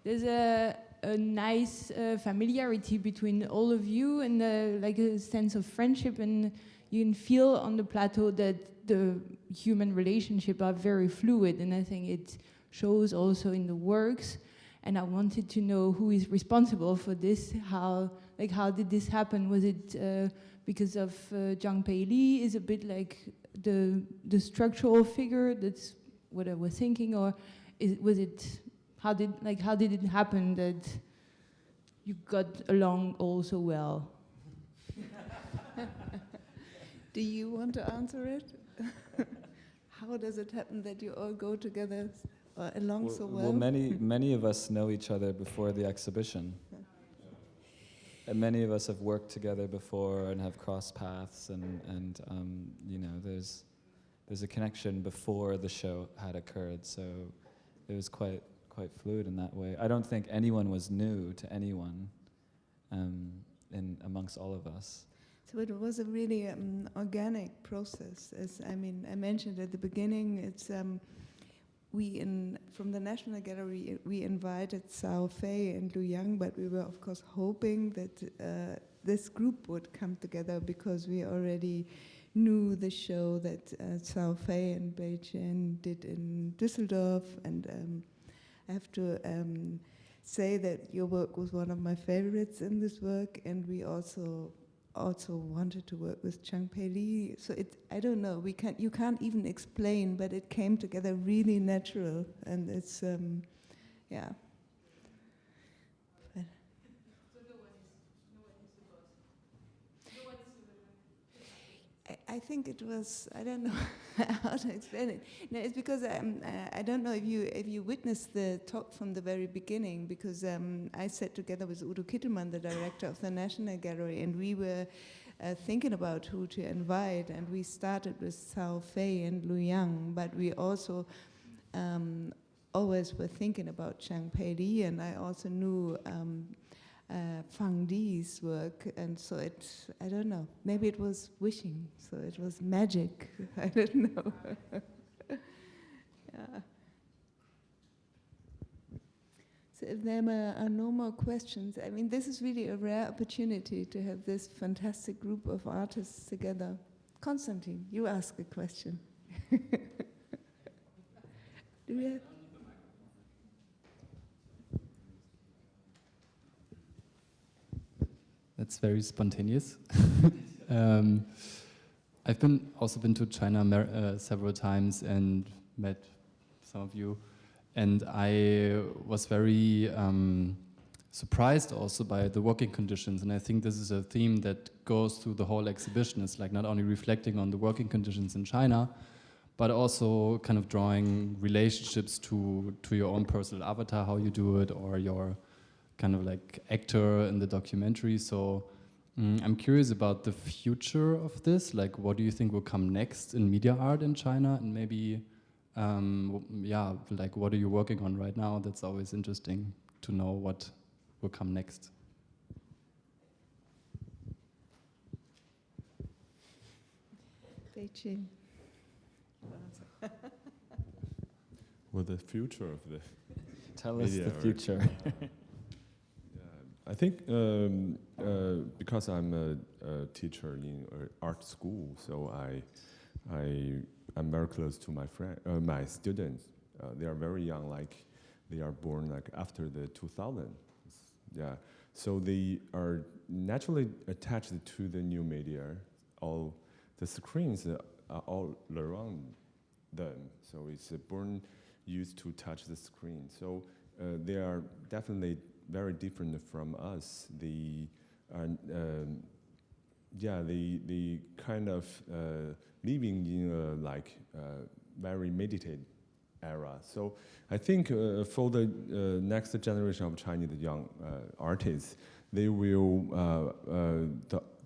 There's a nice familiarity between all of you, and like a sense of friendship, and you can feel on the plateau that the human relationships are very fluid, and I think it shows also in the works. And I wanted to know who is responsible for this. How did this happen? Was it because of Zhang Peili is a bit like the structural figure? That's what I was thinking, or was it? How did it happen that you got along all so well? Do you want to answer it? How does it happen that you all go together along so well? Well, many of us know each other before the exhibition. And many of us have worked together before and have crossed paths, and you know, there's a connection before the show had occurred, so it was quite fluid in that way. I don't think anyone was new to anyone in amongst all of us. So it was a really organic process. As I mentioned at the beginning, it's from the National Gallery we invited Cao Fei and Liu Yang, but we were of course hoping that this group would come together because we already knew the show that Cao Fei and Beichen did in Düsseldorf, and I have to say that your work was one of my favorites in this work, and we also wanted to work with Zhang Peili. So I don't know, you can't even explain, but it came together really natural, and it's yeah. I think it was, I don't know how to explain it. No, it's because I don't know if you witnessed the talk from the very beginning, because I sat together with Udo Kittelmann, the director of the National Gallery, and we were thinking about who to invite, and we started with Cao Fei and Liu Yang, but we also always were thinking about Zhang Peili, and I also knew Fang Di's work, and so I don't know, maybe it was wishing, so it was magic, I don't know. Yeah. So if there are no more questions, I mean, this is really a rare opportunity to have this fantastic group of artists together. Konstantin, you ask a question. Do we have? That's very spontaneous. I've also been to China several times and met some of you, and I was very surprised also by the working conditions, and I think this is a theme that goes through the whole exhibition. It's like not only reflecting on the working conditions in China, but also kind of drawing relationships to your own personal avatar, how you do it, or your kind of like actor in the documentary. So I'm curious about the future of this. Like, what do you think will come next in media art in China? And maybe, yeah, like what are you working on right now? That's always interesting to know what will come next. Beijing. Well, the future of the Tell us the future. I think because I'm a teacher in an art school, so I'm very close to my students. They are very young, like they are born like after the 2000. Yeah, so they are naturally attached to the new media. All the screens are all around them, so it's born used to touch the screen. So they are definitely very different from us. They kind of living in a very meditated era. So I think for the next generation of Chinese young artists, they will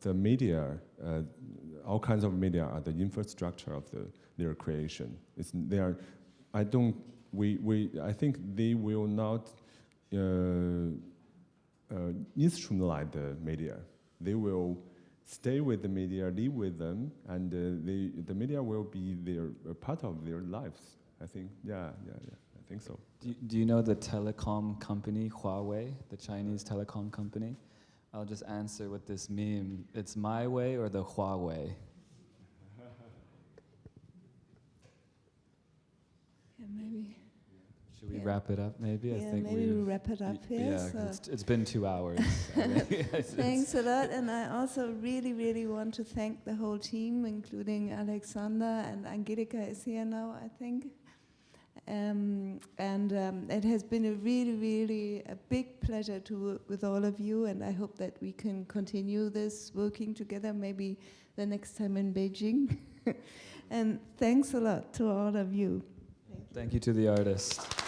the media, all kinds of media are the infrastructure of their creation. I think they will not instrumentalize the media. They will stay with the media, live with them, and the media will be a part of their lives. I think, yeah, I think so. Do you know the telecom company, Huawei, the Chinese telecom company? I'll just answer with this meme. It's my way or the Huawei? Yeah, maybe. Should we wrap it up, maybe? Yeah, I think maybe we wrap it up here. Yeah, So. it's been 2 hours. Thanks a lot, and I also really, really want to thank the whole team, including Alexander, and Angelika is here now, I think. It has been a really, really a big pleasure to work with all of you, and I hope that we can continue this working together, maybe the next time in Beijing. And thanks a lot to all of you. Thank you to the artist.